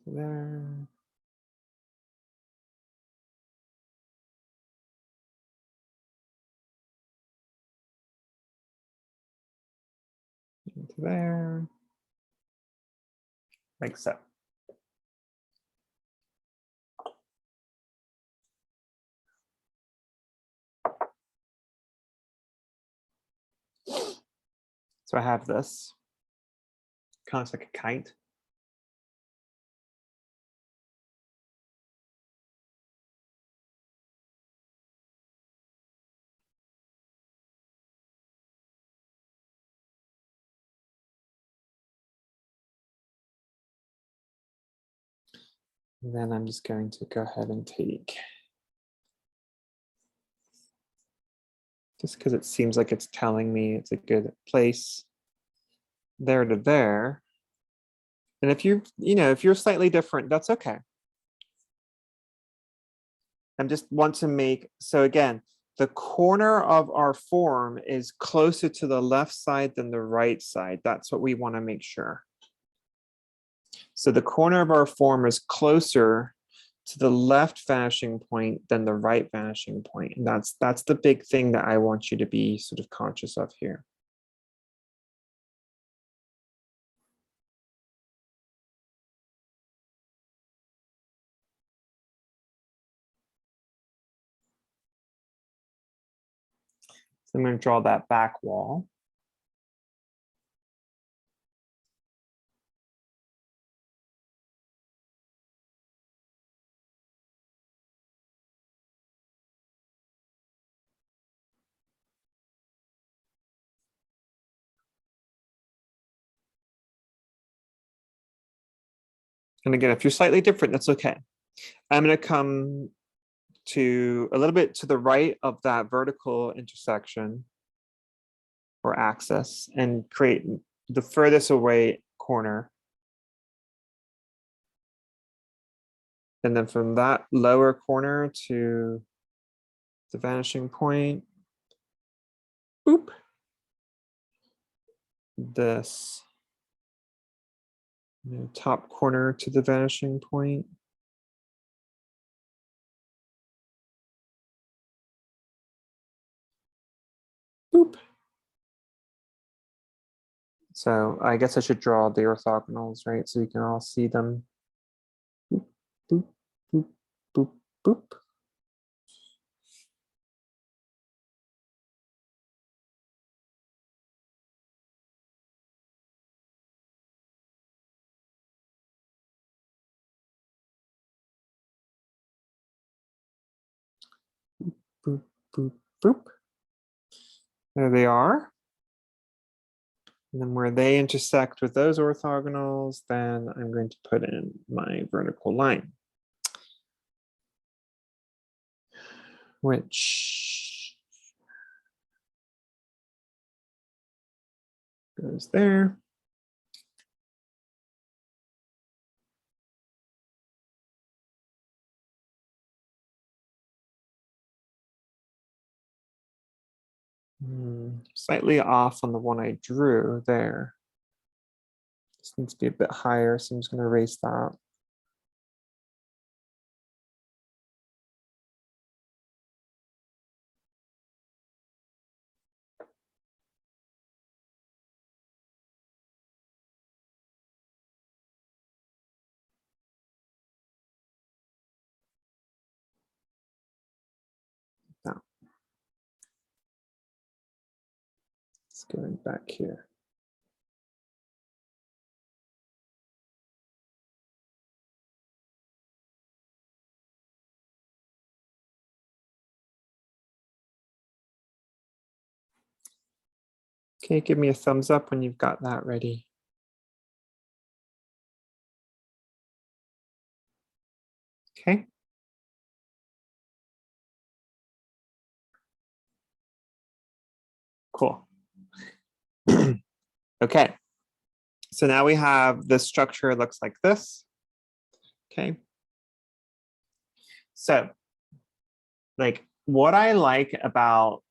S1: There. to there, like so. So I have this, kind of looks like a kite. And then I'm just going to go ahead and take, just because it seems like it's telling me it's a good place, there to there. And if if you're slightly different, that's okay. I just want to make, so again, the corner of our form is closer to the left side than the right side. That's what we want to make sure. So the corner of our form is closer to the left vanishing point than the right vanishing point. And that's the big thing that I want you to be sort of conscious of here. So I'm going to draw that back wall. And again, if you're slightly different, that's okay. I'm going to come to a little bit to the right of that vertical intersection or axis and create the furthest away corner. And then from that lower corner to the vanishing point, boop, this top corner to the vanishing point. Boop. So I guess I should draw the orthogonals, right? So you can all see them. Boop, boop, boop, boop, boop. Boop, boop, boop. There they are. And then where they intersect with those orthogonals, then I'm going to put in my vertical line, which goes there. Slightly off on the one I drew there. This needs to be a bit higher, so I'm just going to erase that. Now, let's go back here. Okay, give me a thumbs up when you've got that ready. Okay. Cool. Okay. So now we have the structure looks like this. Okay. So like what I like about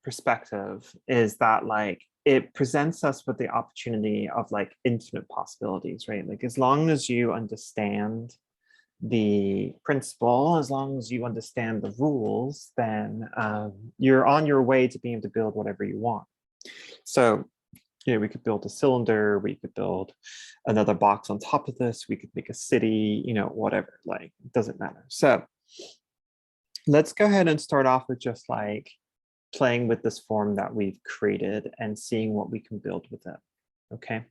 S1: perspective is that like it presents us with the opportunity of like infinite possibilities, right? Like as long as you understand the principle, as long as you understand the rules, then you're on your way to being able to build whatever you want. So You know, we could build a cylinder, we could build another box on top of this, we could make a city, you know, whatever, like, it doesn't matter. So let's go ahead and start off with just like playing with this form that we've created and seeing what we can build with it. Okay,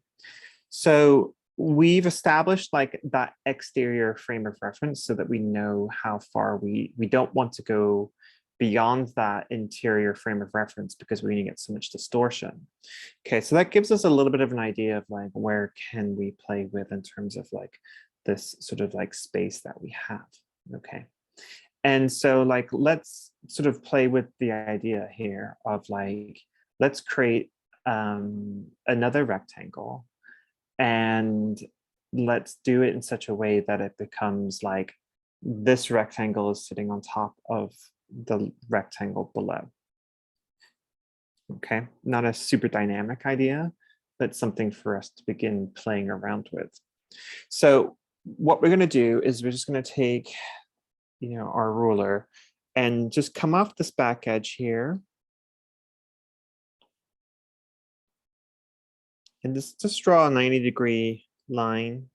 S1: so we've established like that exterior frame of reference so that we know how far we don't want to go beyond that interior frame of reference because we're going to get so much distortion. Okay, so that gives us a little bit of an idea of like where can we play with in terms of like this sort of like space that we have. Okay, and so like let's sort of play with the idea here of like let's create another rectangle, and let's do it in such a way that it becomes like this rectangle is sitting on top of the rectangle below. Okay, not a super dynamic idea, but something for us to begin playing around with. So what we're going to do is we're just going to take, you know, our ruler and just come off this back edge here. And just draw a 90-degree line,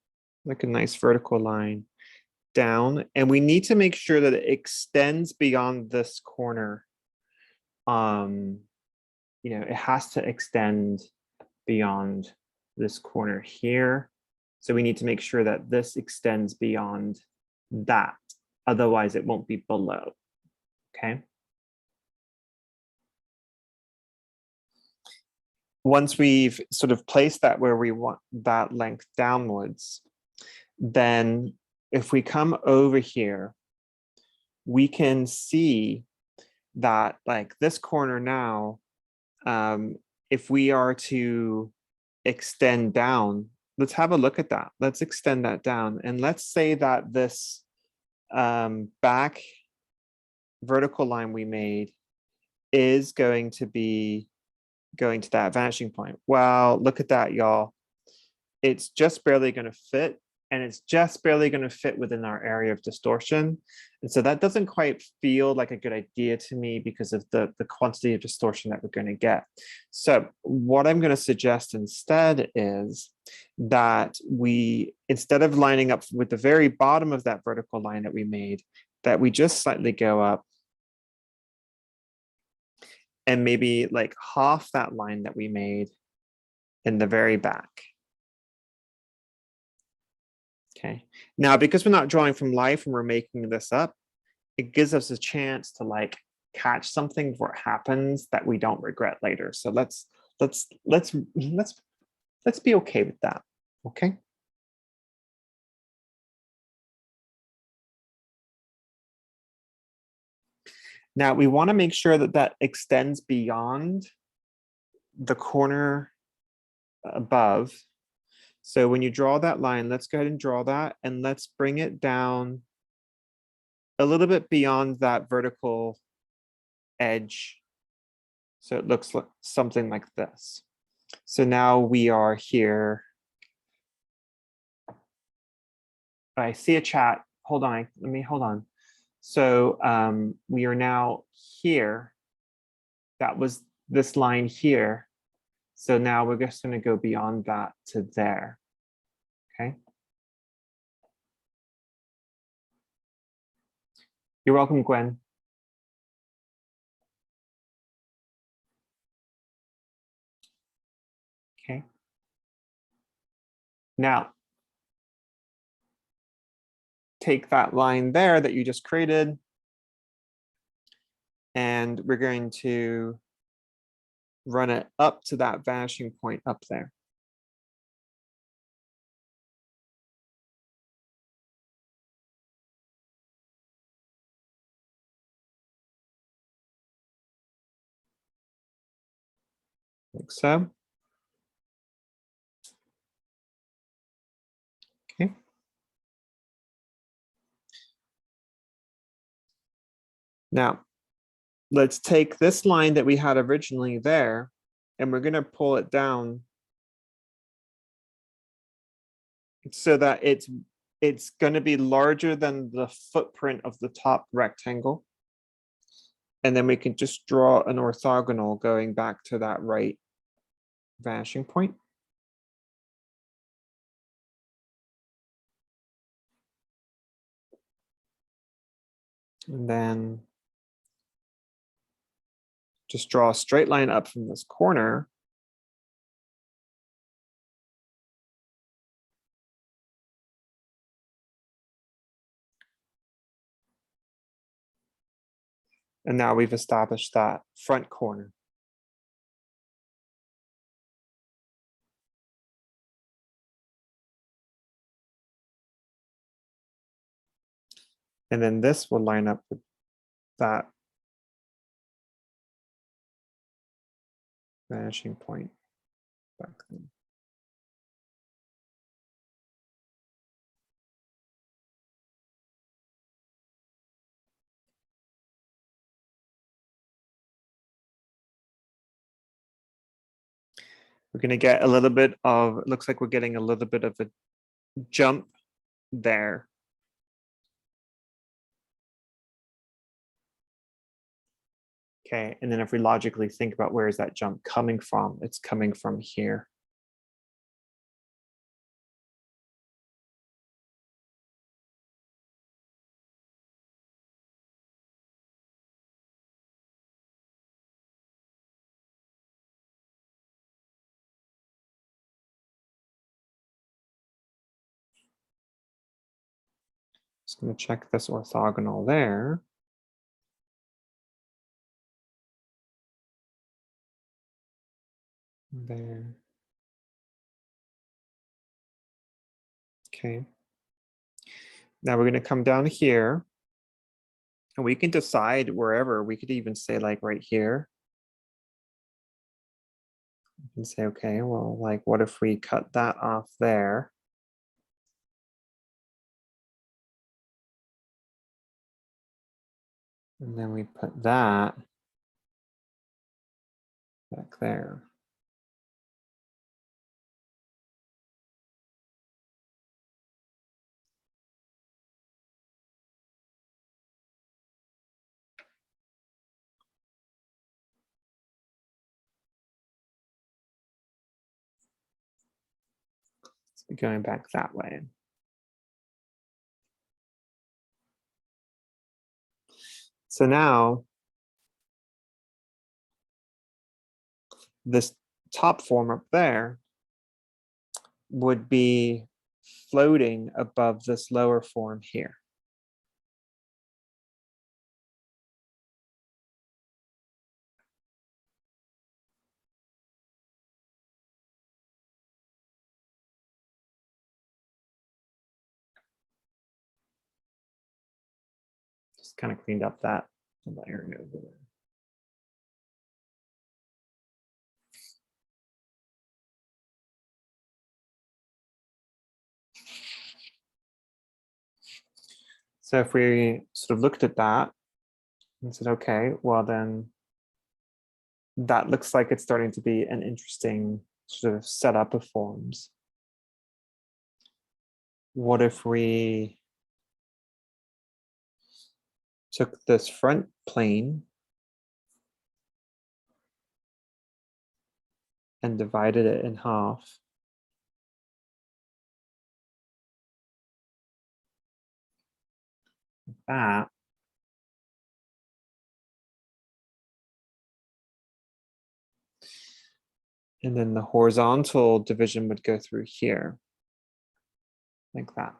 S1: like a nice vertical line down. And we need to make sure that it extends beyond this corner. You know, it has to extend beyond this corner here. So we need to make sure that this extends beyond that. Otherwise, it won't be below. Okay. Once we've sort of placed that where we want that length downwards, then if we come over here, we can see that like this corner now, if we are to extend down, let's have a look at that. Let's extend that down. And let's say that this back vertical line we made is going to be going to that vanishing point. Well, look at that, y'all. It's just barely going to fit, and it's just barely going to fit within our area of distortion. And so that doesn't quite feel like a good idea to me because of the quantity of distortion that we're going to get. So what I'm going to suggest instead is that we, instead of lining up with the very bottom of that vertical line that we made, that we just slightly go up and maybe like half that line that we made in the very back. Okay, now because we're not drawing from life and we're making this up, it gives us a chance to like catch something before it happens that we don't regret later. So let's be okay with that. Okay. Now we want to make sure that that extends beyond the corner above. So when you draw that line, let's go ahead and draw that, and let's bring it down a little bit beyond that vertical edge. So it looks like something like this. So now we are here. I see a chat. Hold on, hold on. So we are now here. That was this line here. So now we're just going to go beyond that to there. Okay. You're welcome, Gwen. Okay. Now, take that line there that you just created, and we're going to run it up to that vanishing point up there. Like so. Okay. Now, let's take this line that we had originally there, and we're going to pull it down so that it's going to be larger than the footprint of the top rectangle. And then we can just draw an orthogonal going back to that right vanishing point. And then just draw a straight line up from this corner. And now we've established that front corner. And then this will line up with that vanishing point back then. We're going to get a little bit of, it looks like we're getting a little bit of a jump there. Okay, and then if we logically think about where is that jump coming from, it's coming from here. Just going to check this orthogonal there. There. Okay. Now we're going to come down here. And we can decide wherever. We could even say like right here. You can say, okay, well, like what if we cut that off there? And then we put that back there. So going back that way. So now this top form up there would be floating above this lower form here. Just kind of cleaned up that area over there. So if we sort of looked at that and said, okay, well then that looks like it's starting to be an interesting sort of setup of forms. What if we took this front plane and divided it in half? Like that. And then the horizontal division would go through here, like that.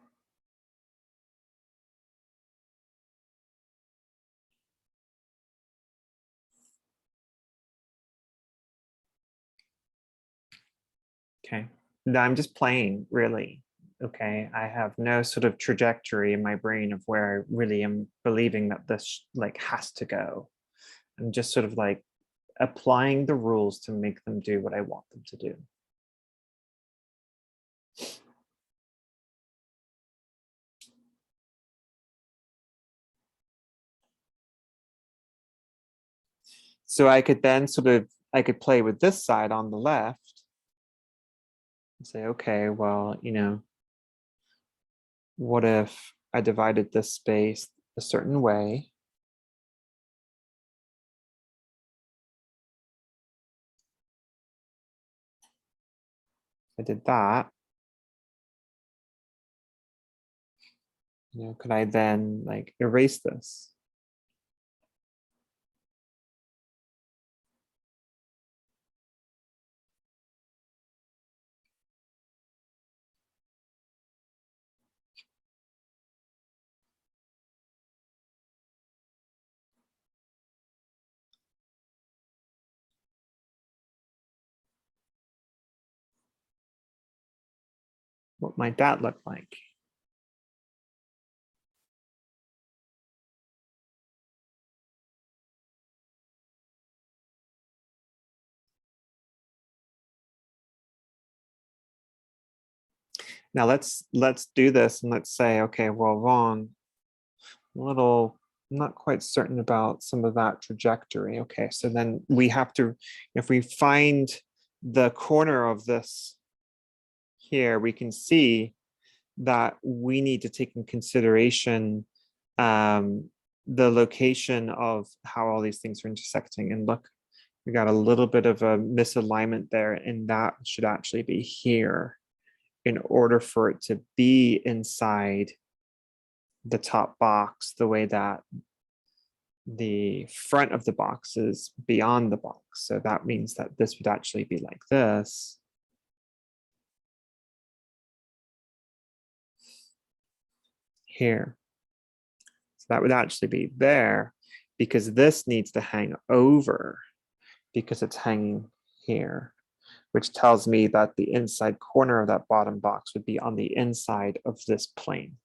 S1: Okay, now I'm just playing, really. Okay, I have no sort of trajectory in my brain of where I really am believing that this like has to go. I'm just sort of like applying the rules to make them do what I want them to do. So I could then sort of, I could play with this side on the left and say, okay, well, you know, what if I divided this space a certain way? I did that. Could I then like erase this? What might that look like? Now let's do this and let's say, okay, well, Vaughn, I'm not quite certain about some of that trajectory. Okay, so then we have to, if we find the corner of this here, we can see that we need to take in consideration the location of how all these things are intersecting. And look, we got a little bit of a misalignment there, and that should actually be here in order for it to be inside the top box the way that the front of the box is beyond the box. So that means that this would actually be like this. Here. So that would actually be there because this needs to hang over because it's hanging here, which tells me that the inside corner of that bottom box would be on the inside of this plane.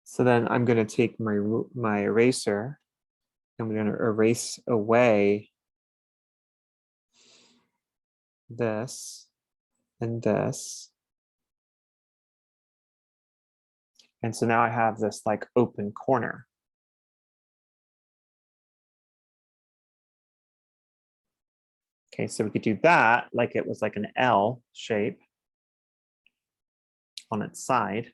S1: So then I'm going to take my eraser. I'm going to erase away this and this. And so now I have this like open corner. Okay, so we could do that like it was like an L shape on its side.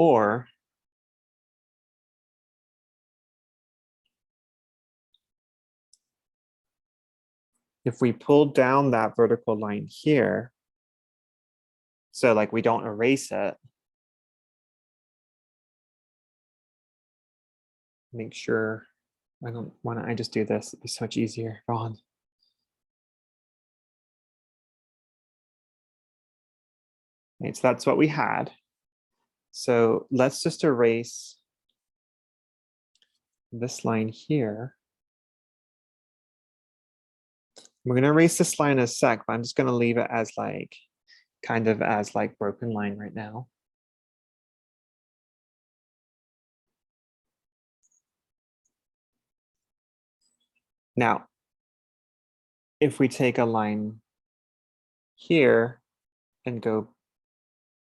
S1: Or if we pull down that vertical line here, so like we don't erase it, make sure why don't I just do this? It'd be so much easier. Go on. Right, so that's what we had. So let's just erase this line here. We're going to erase this line in a sec, but I'm just going to leave it as like kind of as like broken line right now. Now, if we take a line here and go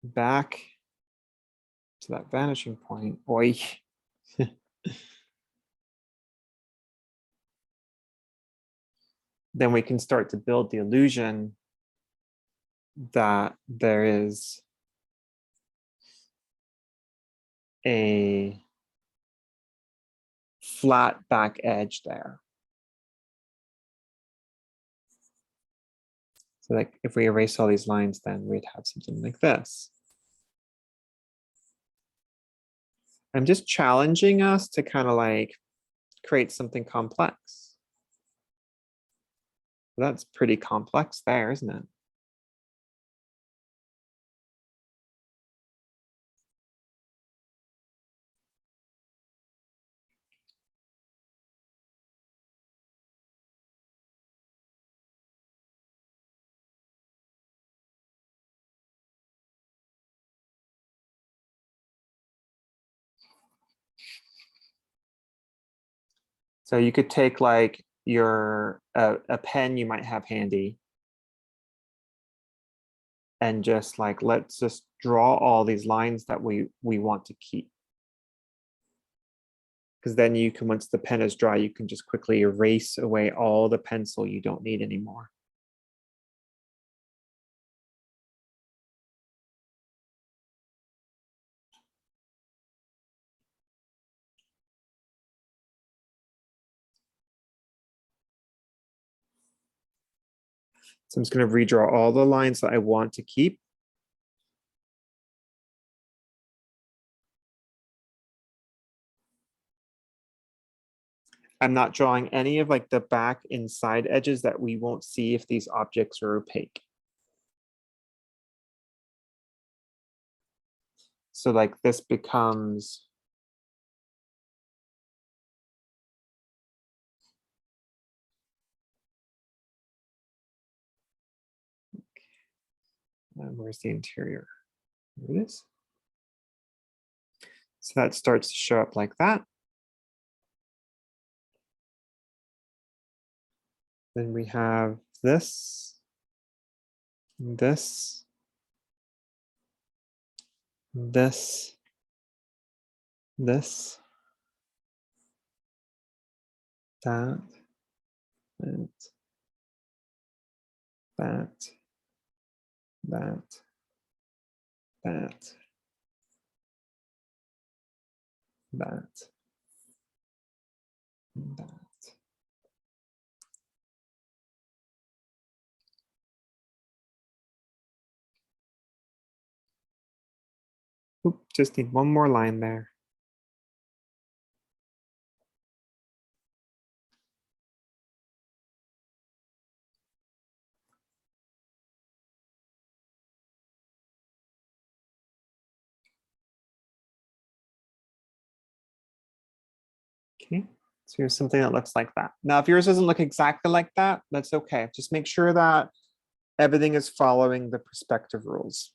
S1: back to that vanishing point, oi, then we can start to build the illusion that there is a flat back edge there. So like if we erase all these lines, then we'd have something like this. I'm just challenging us to kind of like create something complex. That's pretty complex there, isn't it? So you could take like your a pen you might have handy and just like, let's just draw all these lines that we want to keep. Because then you can, once the pen is dry, you can just quickly erase away all the pencil you don't need anymore. So I'm just going to redraw all the lines that I want to keep. I'm not drawing any of like the back inside edges that we won't see if these objects are opaque. So like this becomes where's the interior? There it is. So that starts to show up like that. Then we have this, this, this, this, that, that, that, that, that, that, that. Oop, just need one more line there. Okay, so here's something that looks like that. Now, if yours doesn't look exactly like that, that's okay. Just make sure that everything is following the perspective rules.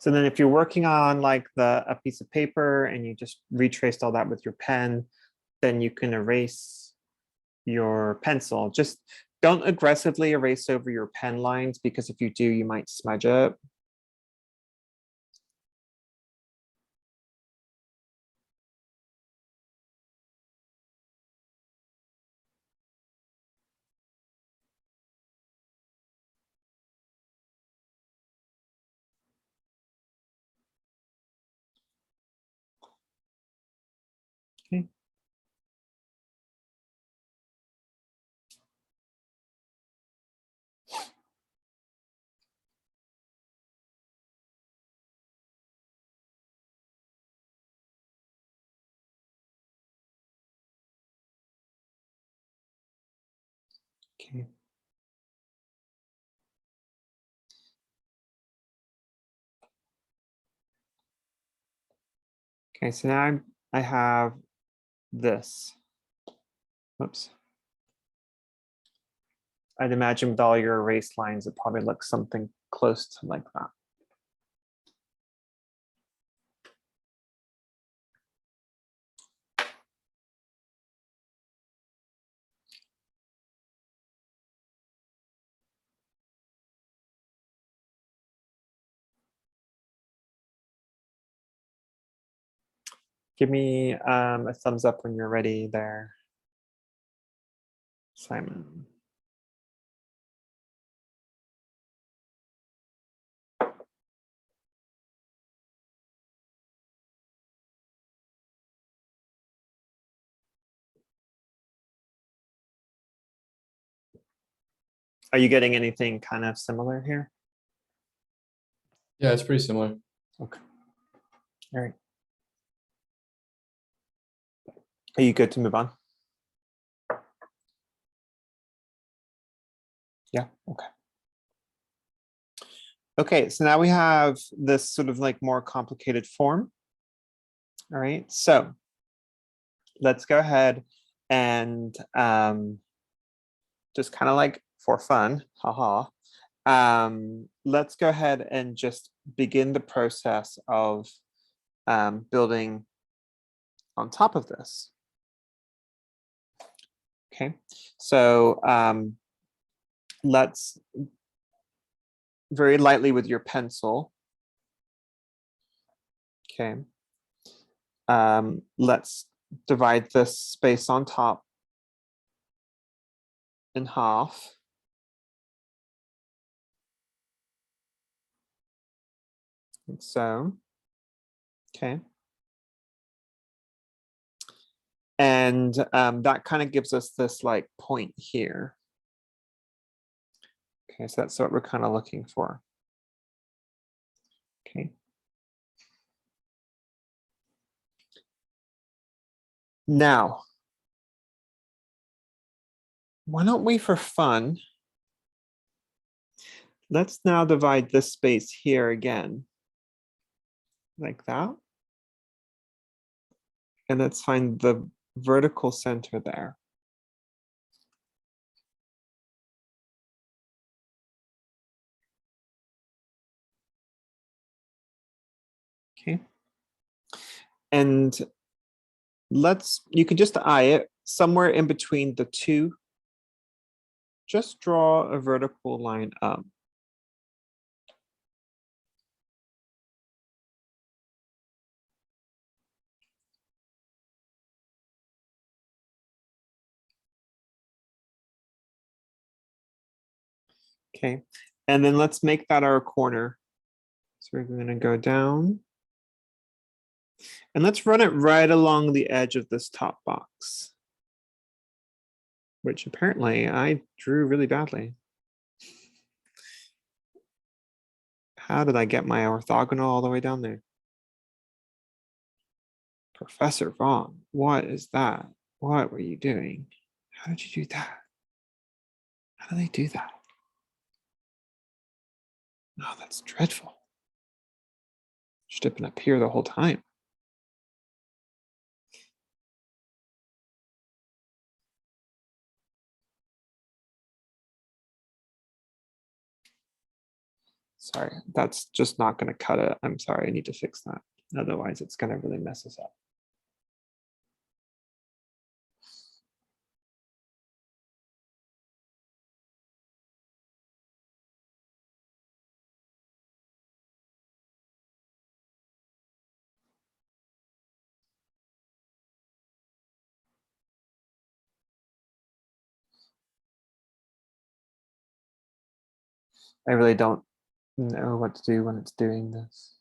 S1: So then if you're working on like a piece of paper and you just retraced all that with your pen, then you can erase your pencil. Just don't aggressively erase over your pen lines, because if you do, you might smudge it. Okay. Okay. Okay, so now I have this. Whoops. I'd imagine with all your erased lines, it probably looks something close to like that. Give me a thumbs up when you're ready there, Simon. Are you getting anything kind of similar here?
S2: Yeah, it's pretty similar.
S1: Okay. All right. Are you good to move on? Yeah, okay. Okay, so now we have this sort of like more complicated form. All right, so let's go ahead and just kind of like for fun, haha, let's go ahead and just begin the process of building on top of this. Okay, so let's very lightly with your pencil. Okay, let's divide this space on top in half. Like so. Okay. And that kind of gives us this like point here. Okay, so that's what we're kind of looking for. Okay. Now, why don't we, for fun, let's now divide this space here again, like that. And let's find the vertical center there. Okay. And you can just eye it somewhere in between the two. Just draw a vertical line up. Okay, and then let's make that our corner. So we're going to go down. And let's run it right along the edge of this top box, which apparently I drew really badly. How did I get my orthogonal all the way down there? Professor Vaughn, what is that? What were you doing? How did you do that? How do they do that? Oh, that's dreadful. Should have been up here the whole time. Sorry, that's just not going to cut it. I'm sorry, I need to fix that. Otherwise, it's going to really mess us up. I really don't know what to do when it's doing this.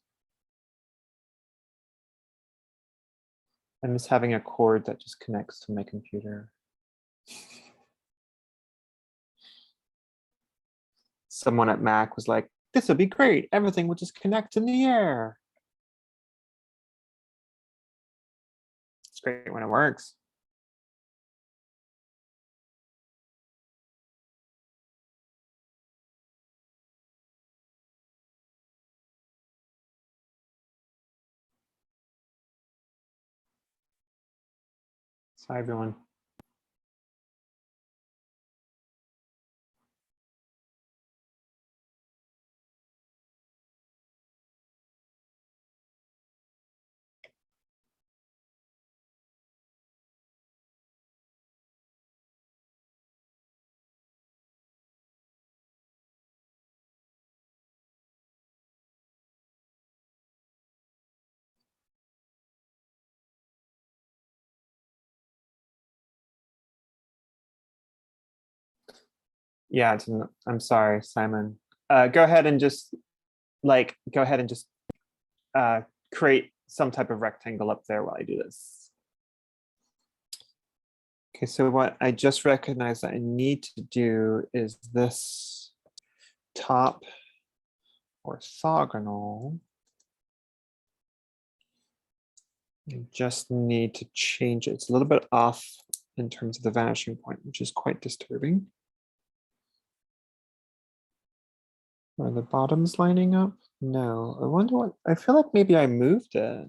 S1: I miss having a cord that just connects to my computer. Someone at Mac was like, this would be great. Everything would just connect in the air. It's great when it works. Hi, everyone. Yeah, I'm sorry, Simon. Go ahead and just create some type of rectangle up there while I do this. Okay, so what I just recognized that I need to do is this top orthogonal. You just need to change it. It's a little bit off in terms of the vanishing point, which is quite disturbing. Are the bottoms lining up? No, I wonder what, I feel like maybe I moved it.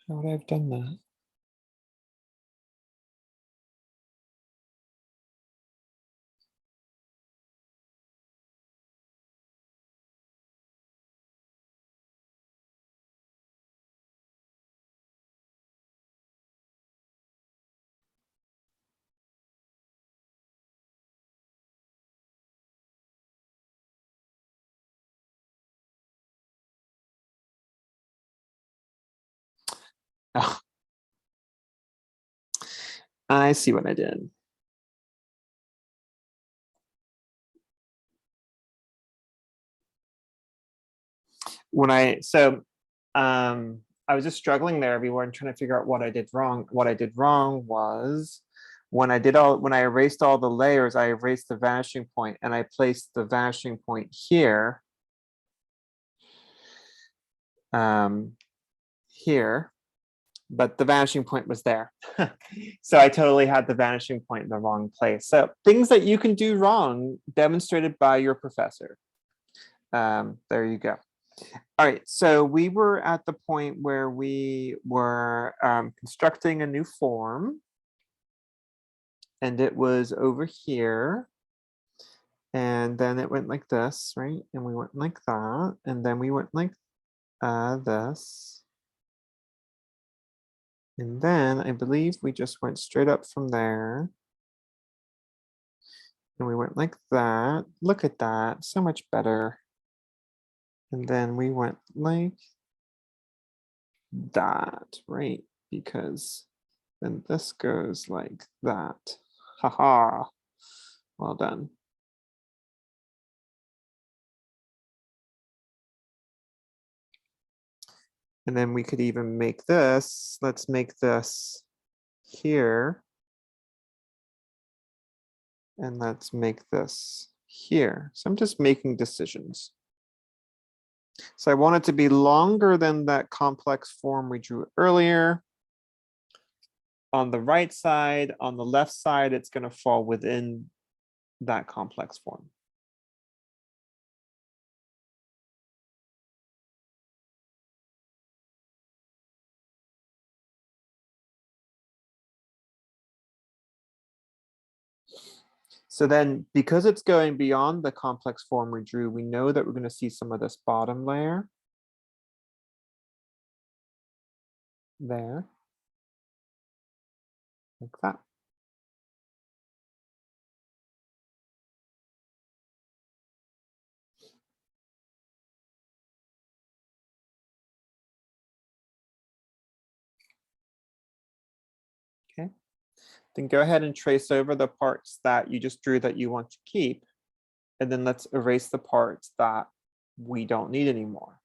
S1: How would I have done that? Oh, I see what I did. I was just struggling there everywhere and trying to figure out what I did wrong. What I did wrong was when I erased all the layers, I erased the vanishing point and I placed the vanishing point here. Here, but the vanishing point was there. So I totally had the vanishing point in the wrong place. So things that you can do wrong demonstrated by your professor. There you go. All right, so we were at the point where we were constructing a new form. And it was over here. And then it went like this, right? And we went like that. And then we went like this. And then I believe we just went straight up from there. And we went like that. Look at that, so much better. And then we went like that, right? Because then this goes like that. Haha, well done. And then we could even make this, let's make this here. And let's make this here. So I'm just making decisions. So I want it to be longer than that complex form we drew earlier. On the right side, on the left side, it's going to fall within that complex form. So then because it's going beyond the complex form we drew, we know that we're going to see some of this bottom layer. There. Like that. Okay. Then go ahead and trace over the parts that you just drew that you want to keep. And then let's erase the parts that we don't need anymore.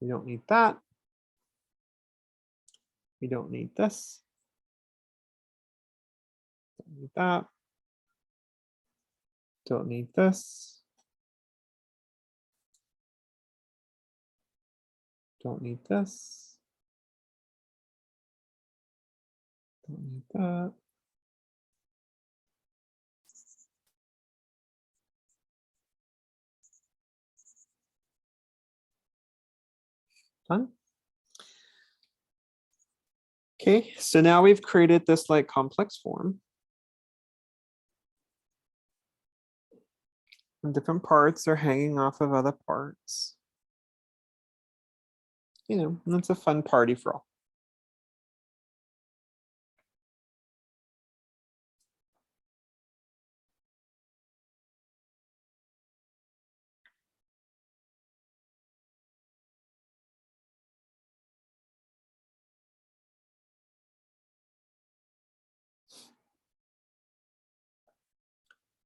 S1: We don't need that. We don't need this. Don't need that. Don't need this. Don't need this. Don't need that. Done. Okay, so now we've created this like complex form. And different parts are hanging off of other parts. You know, and it's a fun party for all.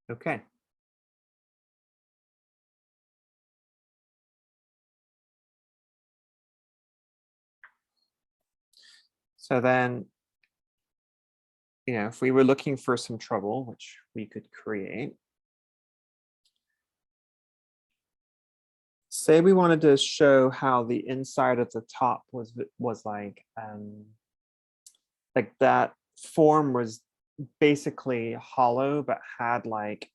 S1: Okay. So then, you know, if we were looking for some trouble, which we could create, say we wanted to show how the inside of the top was like that form was basically hollow, but had like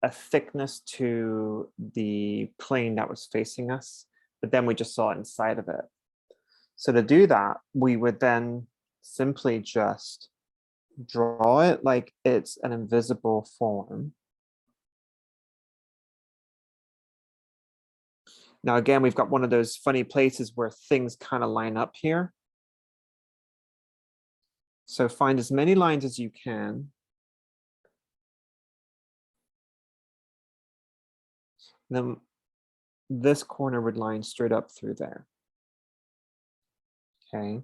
S1: a thickness to the plane that was facing us, but then we just saw inside of it. So to do that, we would then simply just draw it like it's an invisible form. Now, again, we've got one of those funny places where things kind of line up here. So find as many lines as you can. And then this corner would line straight up through there. Okay.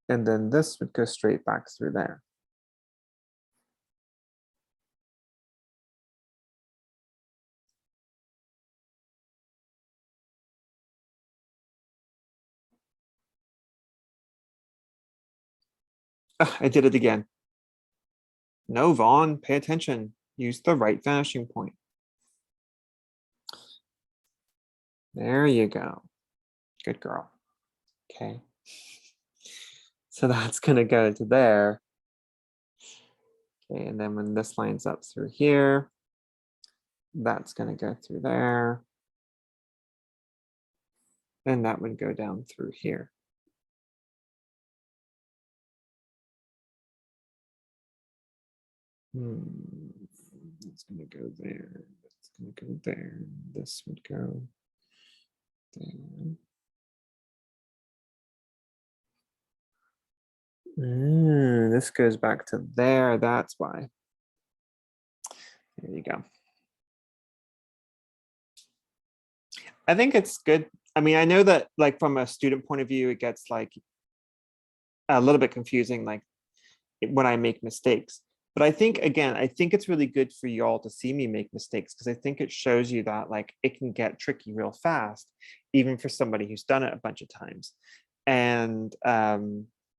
S1: And then this would go straight back through there. Ugh, I did it again. No, Vaughn, pay attention. Use the right vanishing point. There you go. Good girl. Okay. So that's going to go to there. Okay, and then when this lines up through here, that's going to go through there. And that would go down through here. It's going to go there. That's going to go there. This would go there. This goes back to there. That's why. There you go. I think it's good. I mean, I know that like from a student point of view, it gets like a little bit confusing, like when I make mistakes. But I think, again, I think it's really good for y'all to see me make mistakes because I think it shows you that like it can get tricky real fast, even for somebody who's done it a bunch of times. And,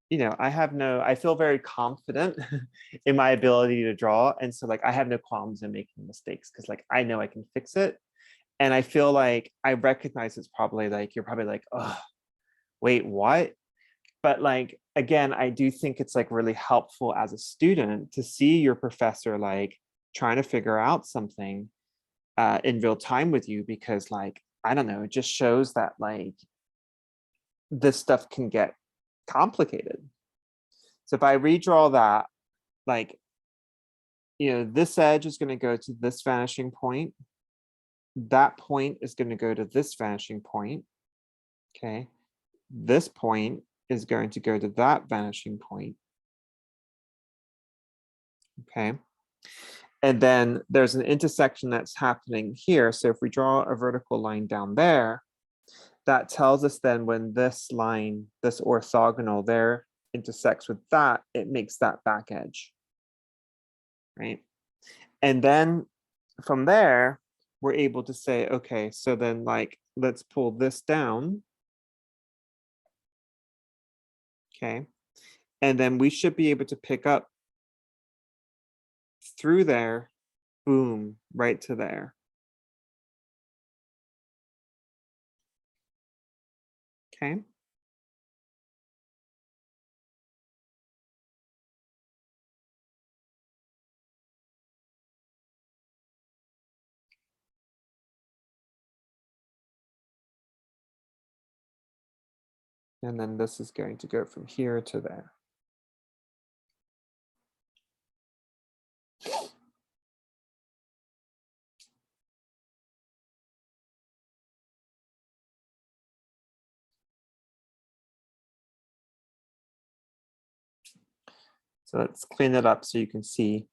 S1: you know, I feel very confident in my ability to draw. And so like, I have no qualms in making mistakes because like, I know I can fix it. And I feel like I recognize it's probably like, you're probably like, oh, wait, what? But like, again, I do think it's like really helpful as a student to see your professor like trying to figure out something in real time with you, because like, I don't know, it just shows that like this stuff can get complicated. So if I redraw that, like, you know, this edge is going to go to this vanishing point. That point is going to go to this vanishing point. Okay. This point is going to go to that vanishing point. Okay. And then there's an intersection that's happening here. So if we draw a vertical line down there, that tells us then when this line, this orthogonal there intersects with that, it makes that back edge, right? And then from there, we're able to say, okay, so then like, let's pull this down. Okay. And then we should be able to pick up through there, boom, right to there. Okay. And then this is going to go from here to there. So let's clean it up so you can see.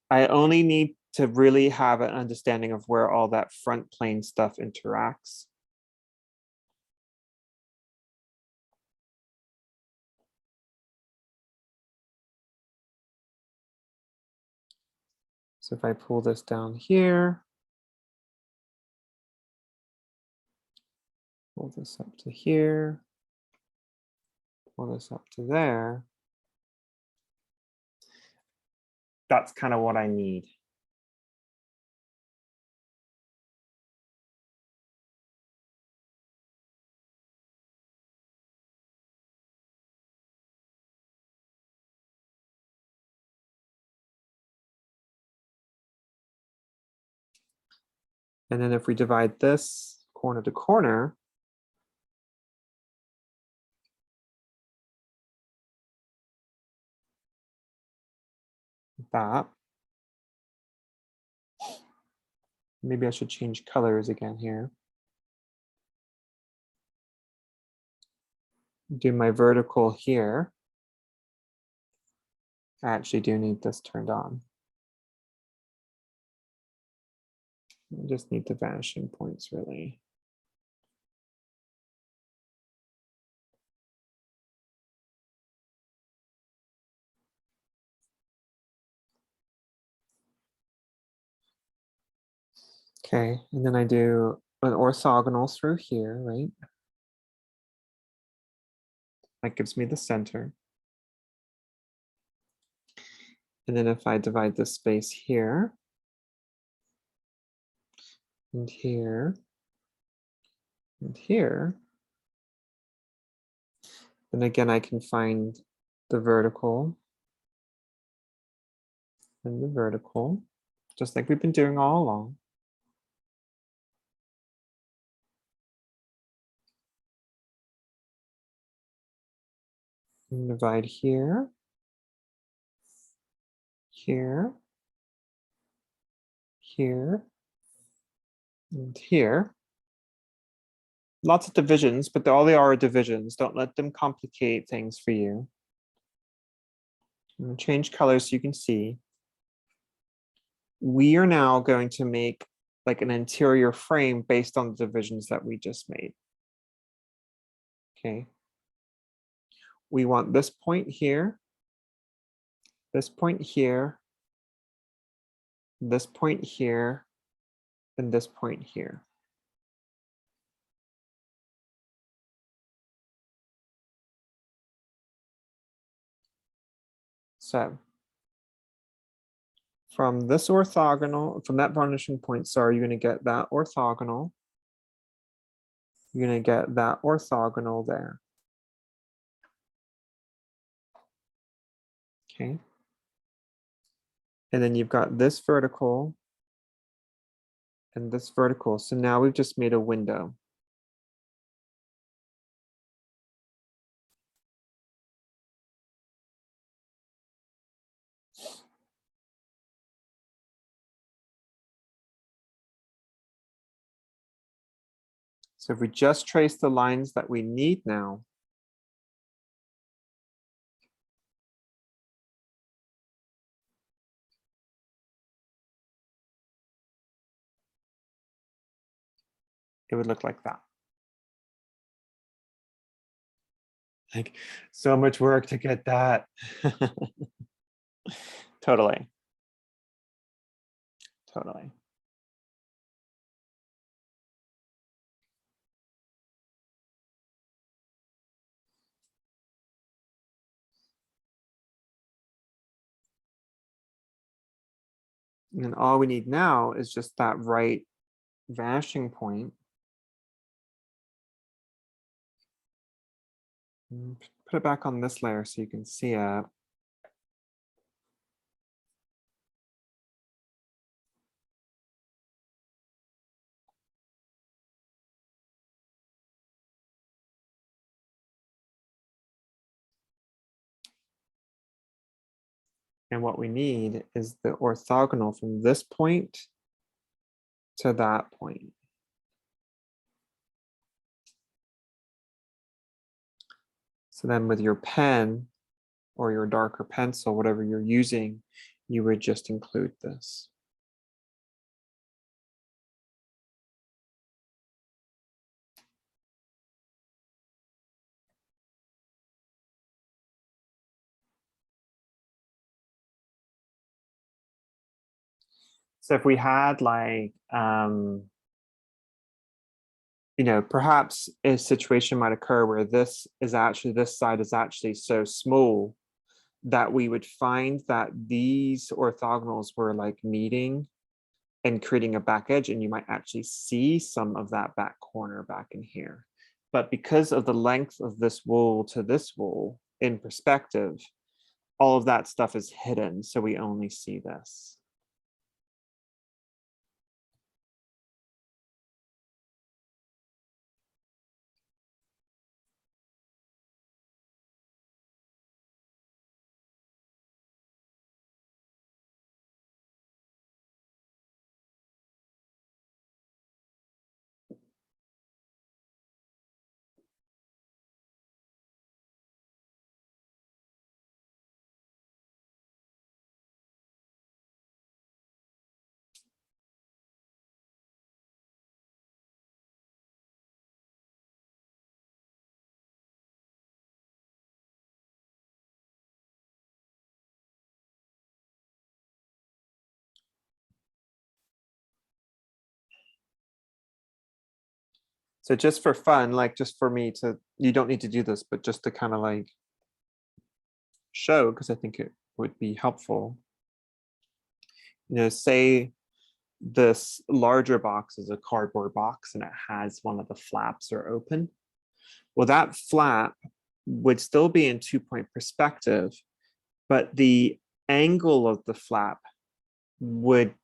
S1: I only need to really have an understanding of where all that front plane stuff interacts. So if I pull this down here, pull this up to here, pull this up to there, that's kind of what I need. And then if we divide this corner to corner, that, maybe I should change colors again here. Do my vertical here. I actually do need this turned on. I just need the vanishing points really. Okay, and then I do an orthogonal through here, right? That gives me the center. And then if I divide this space here, and here, and here, then again, I can find the vertical and the vertical, just like we've been doing all along. And divide here, here, here, and here. Lots of divisions, but all they are divisions. Don't let them complicate things for you. I'm going to change colors so you can see. We are now going to make like an interior frame based on the divisions that we just made. Okay. We want this point here, this point here, this point here, and this point here. So from this orthogonal, from that vanishing point, sorry, you're going to get that orthogonal. You're going to get that orthogonal there. Okay. And then you've got this vertical and this vertical. So now we've just made a window. So if we just trace the lines that we need now, it would look like that. Like so much work to get that. Totally. Totally. And all we need now is just that right vanishing point. Put it back on this layer so you can see it. And what we need is the orthogonal from this point to that point. So then with your pen or your darker pencil, whatever you're using, you would just include this. So if we had like, perhaps a situation might occur where this side is actually so small that we would find that these orthogonals were like meeting and creating a back edge, and you might actually see some of that back corner back in here. But because of the length of this wool to this wool in perspective, all of that stuff is hidden, so we only see this. So just for fun, like just for me to, you don't need to do this, but just to kind of like show, because I think it would be helpful. Say this larger box is a cardboard box and it has one of the flaps are open. Well, that flap would still be in 2-point perspective, but the angle of the flap would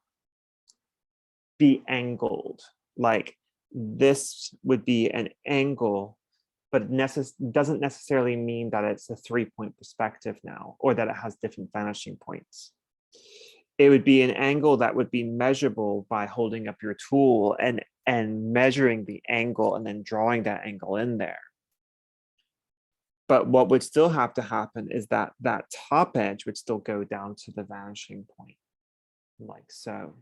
S1: be angled. Like this would be an angle, but it doesn't necessarily mean that it's a 3-point perspective now, or that it has different vanishing points. It would be an angle that would be measurable by holding up your tool and measuring the angle and then drawing that angle in there. But what would still have to happen is that that top edge would still go down to the vanishing point, like so.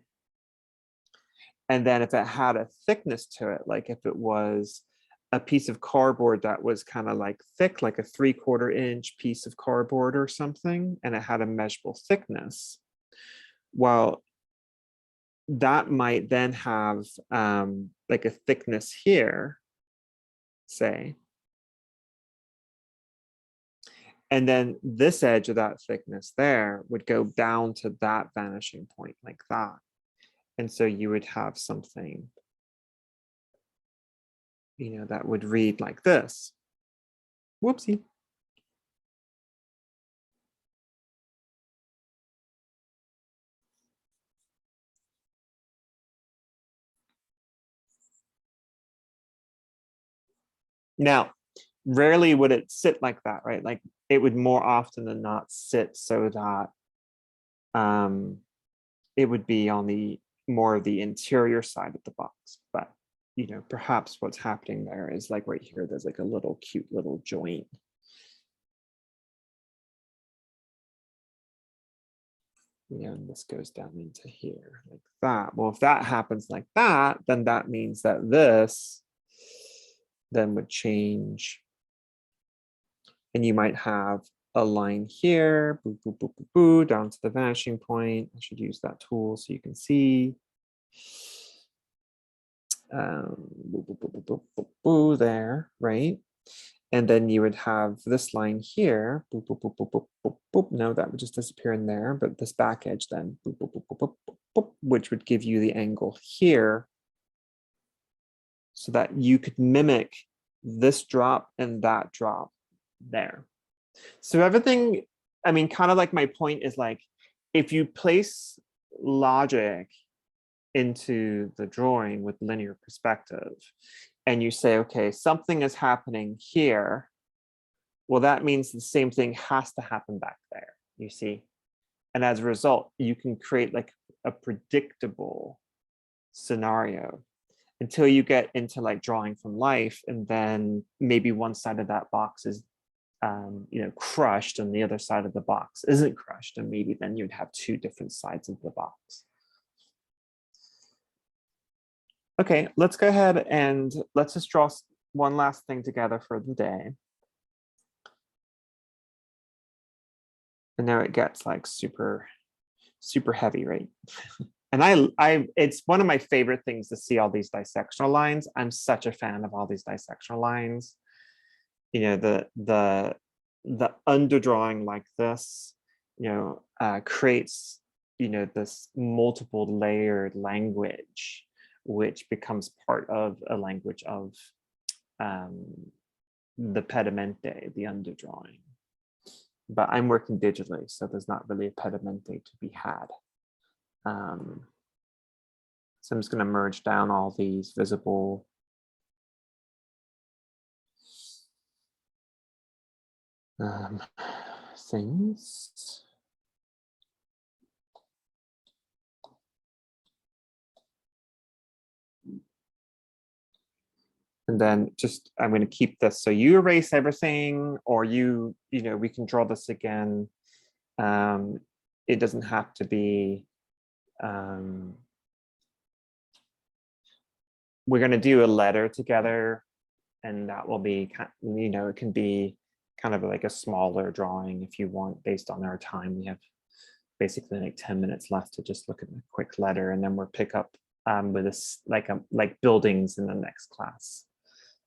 S1: And then if it had a thickness to it, like if it was a piece of cardboard that was kind of like thick, like a 3/4 inch piece of cardboard or something, and it had a measurable thickness, well, that might then have like a thickness here, say. And then this edge of that thickness there would go down to that vanishing point like that. And so you would have something, that would read like this. Whoopsie. Now, rarely would it sit like that, right? Like it would more often than not sit so that it would be on the more of the interior side of the box. But, perhaps what's happening there is like right here, there's like a little cute little joint. And this goes down into here like that. Well, if that happens like that, then that means that this then would change. And you might have a line here, boo, boo, boo, boo, boo, down to the vanishing point. I should use that tool so you can see. Boo, boo, boo, boo, boo, boo, boo, there, right? And then you would have this line here, boop, boop, boop, boop, boop, boop, boop. No, that would just disappear in there, but this back edge then, boop, boop, boop, boop, boop, boop, boop, which would give you the angle here so that you could mimic this drop and that drop there. So everything, I mean, kind of like my point is like, if you place logic into the drawing with linear perspective, and you say, okay, something is happening here, well, that means the same thing has to happen back there, you see? And as a result, you can create like a predictable scenario until you get into like drawing from life, and then maybe one side of that box is crushed and the other side of the box isn't crushed, and maybe then you'd have two different sides of the box. Okay, let's go ahead and let's just draw one last thing together for the day. And now it gets like super heavy, right? And it's one of my favorite things to see all these disectional lines. I'm such a fan of all these disectional lines. The underdrawing like this, creates, this multiple layered language, which becomes part of a language of the pedimento, the underdrawing. But I'm working digitally, so there's not really a pedimento to be had. So I'm just going to merge down all these visible things. And then just, I'm going to keep this. So you erase everything, or we can draw this again. It doesn't have to be, we're going to do a letter together, and that will be, it can be kind of like a smaller drawing if you want, based on our time. We have basically like 10 minutes left to just look at a quick letter, and then we'll pick up with this like buildings in the next class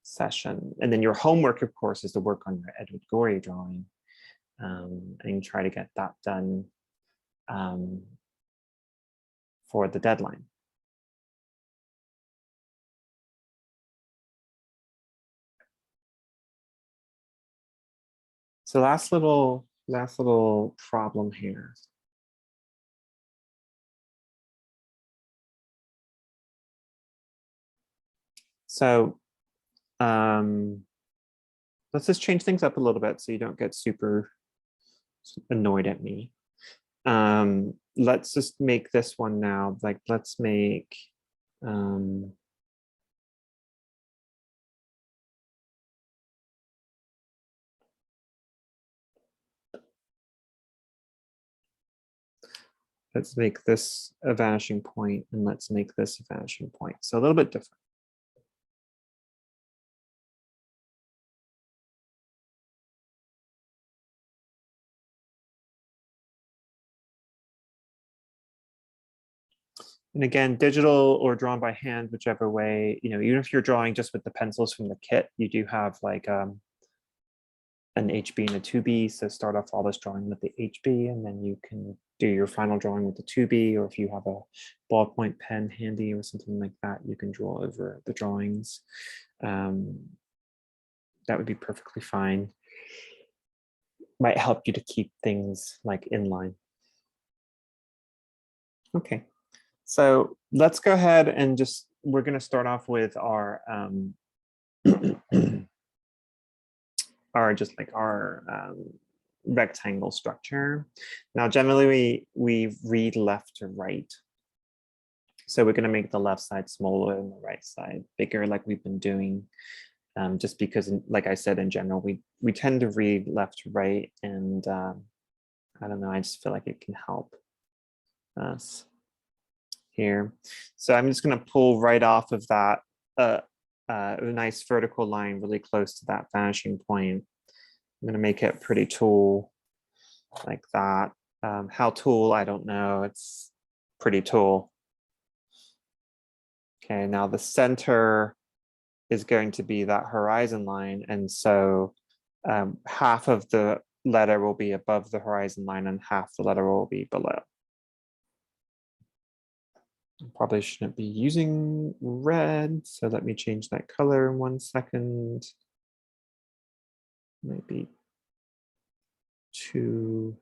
S1: session. And then your homework, of course, is to work on your Edward Gorey drawing, and try to get that done for the deadline. So last little problem here. So let's just change things up a little bit so you don't get super annoyed at me. Let's just make this one now, like let's make let's make this a vanishing point and let's make this a vanishing point. So a little bit different. And again, digital or drawn by hand, whichever way, even if you're drawing just with the pencils from the kit, you do have like an HB and a 2B. So start off all this drawing with the HB, and then you can do your final drawing with the 2B, or if you have a ballpoint pen handy or something like that, you can draw over the drawings. That would be perfectly fine. Might help you to keep things like in line. Okay. So let's go ahead and we're going to start off with our rectangle structure. Now, generally we read left to right. So we're going to make the left side smaller and the right side bigger, like we've been doing, just because, like I said, in general, we tend to read left to right, and I don't know, I just feel like it can help us here. So I'm just going to pull right off of that a nice vertical line really close to that vanishing point. I'm going to make it pretty tall like that. How tall, I don't know. It's pretty tall. Okay, now the center is going to be that horizon line. And so half of the letter will be above the horizon line and half the letter will be below. Probably shouldn't be using red, so let me change that color in 1 second. Maybe 2.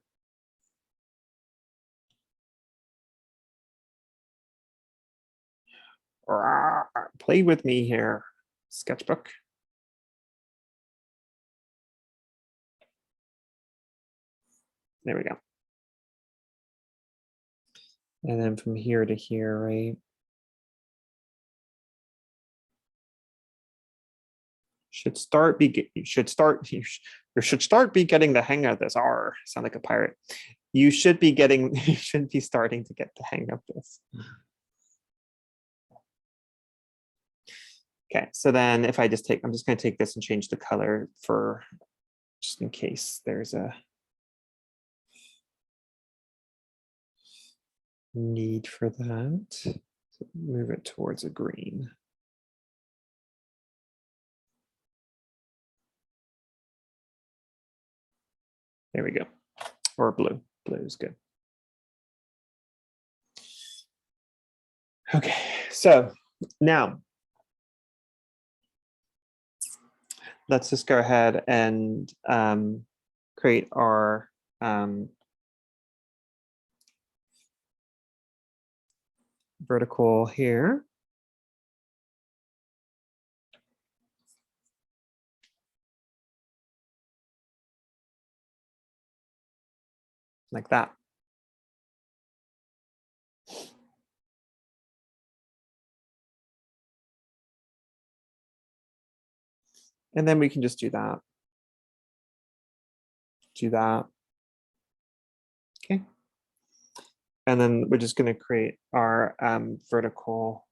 S1: Play with me here, sketchbook. There we go. And then from here to here, right? You should start be getting the hang of this. Sound like a pirate. You should be starting to get the hang of this. Okay, so then if I'm just going to take this and change the color for just in case there's a need for that. So move it towards a green. There we go. Or blue. Blue is good. Okay, so now let's just go ahead and create our vertical here. Like that. And then we can just do that. Do that. Okay. And then we're just going to create our vertical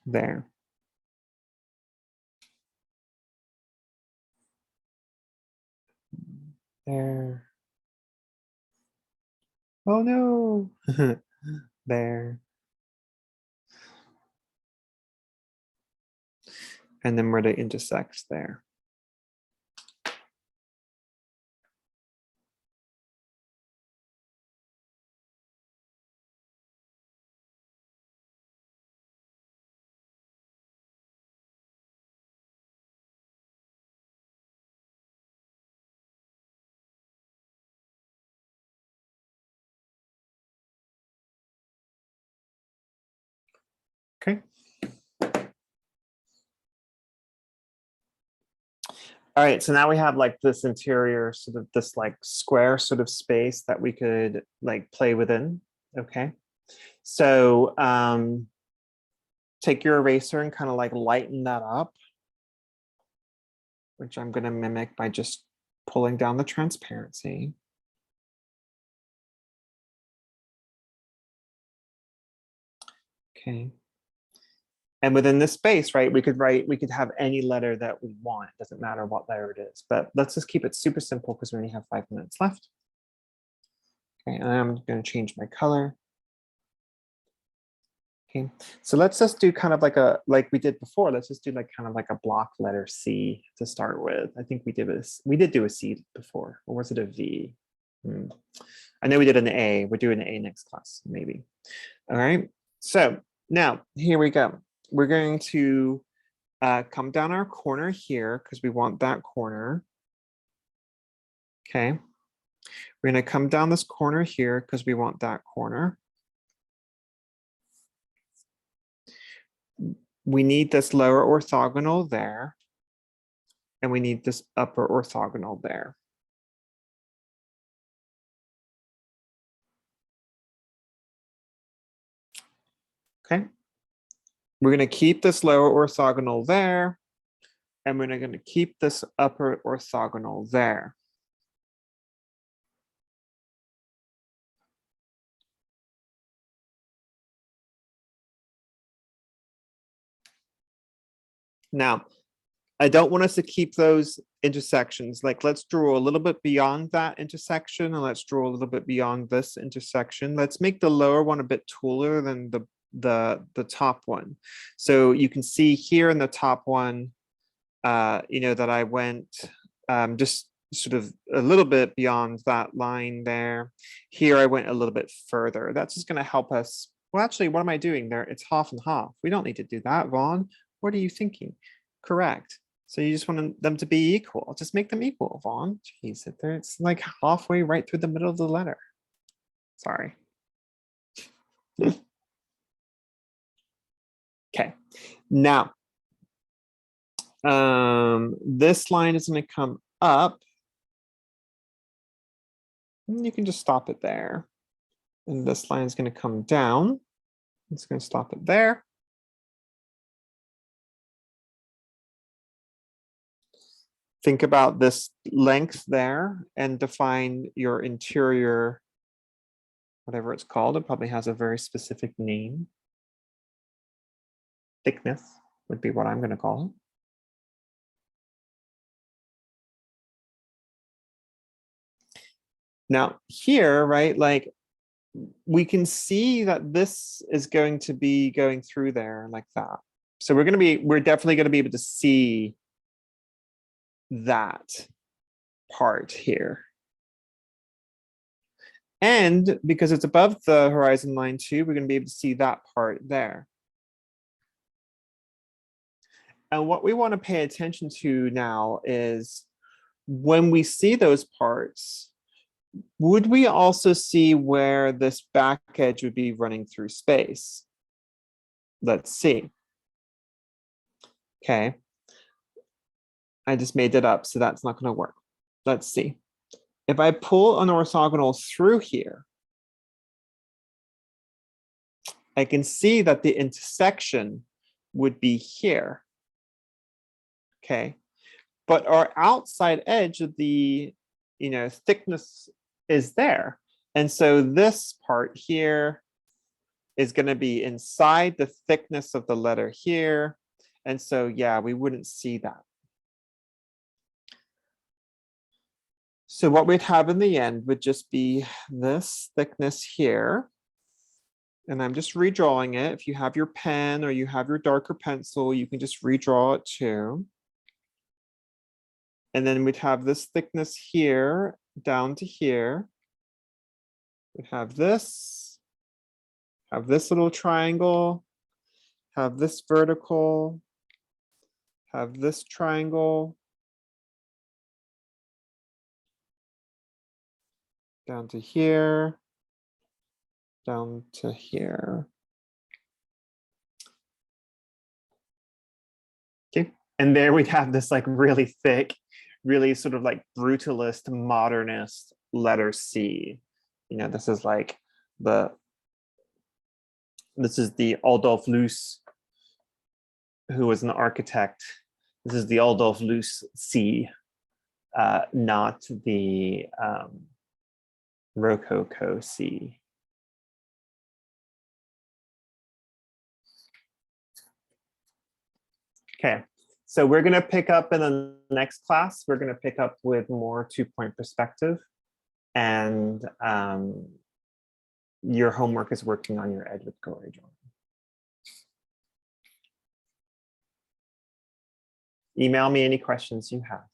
S1: there. There. Oh no. There. and then where it intersects there. Okay. All right, so now we have like this interior sort of this like square sort of space that we could like play within. Okay. So take your eraser and kind of like lighten that up, which I'm going to mimic by just pulling down the transparency. Okay. And within this space, right, we could have any letter that we want. It doesn't matter what letter it is, but let's just keep it super simple because we only have 5 minutes left. Okay, and I'm going to change my color. Okay, so let's just do kind of like we did before. Let's just do like kind of like a block letter C to start with. I think we did do a C before, or was it a V? I know we did an A. We're doing an A next class, maybe. All right, so now here we go. We're going to come down our corner here because we want that corner. Okay. We're going to come down this corner here because we want that corner. We need this lower orthogonal there. And we need this upper orthogonal there. Okay. We're going to keep this lower orthogonal there. And we're going to keep this upper orthogonal there. Now, I don't want us to keep those intersections. Like, let's draw a little bit beyond that intersection, and let's draw a little bit beyond this intersection. Let's make the lower one a bit taller than the top one. So you can see here in the top one, you know, that I went just sort of a little bit beyond that line there. Here I went a little bit further. That's just going to help us. Well, actually, what am I doing there? It's half and half. We don't need to do that, Vaughn. What are you thinking? Correct. So you just want them to be equal. Just make them equal, Vaughn. Jeez, it's like halfway right through the middle of the letter. Sorry. Okay. Now, this line is going to come up. And you can just stop it there. And this line is going to come down. It's going to stop it there. Think about this length there and define your interior, whatever it's called. It probably has a very specific name. Thickness would be what I'm going to call it. Now here, right, like we can see that this is going to be going through there like that. So we're definitely going to be able to see that part here. And because it's above the horizon line too, we're going to be able to see that part there. And what we want to pay attention to now is when we see those parts, would we also see where this back edge would be running through space? Let's see. Okay. I just made it up, so that's not going to work. Let's see. If I pull an orthogonal through here, I can see that the intersection would be here. Okay. But our outside edge of the, you know, thickness is there. And so this part here is going to be inside the thickness of the letter here. And so, yeah, we wouldn't see that. So what we'd have in the end would just be this thickness here. And I'm just redrawing it. If you have your pen or you have your darker pencil, you can just redraw it too. And then we'd have this thickness here down to here. We have this little triangle, have this vertical, have this triangle, down to here, down to here. Okay, and there we'd have this like really thick, really sort of like brutalist, modernist letter C. You know, this is like this is the Adolf Loos, who was an architect. This is the Adolf Loos C, not the Rococo C. Okay, so we're going to pick up in the next class. We're going to pick up with more 2-point perspective, and your homework is working on your Edward Gorey drawing. Email me any questions you have.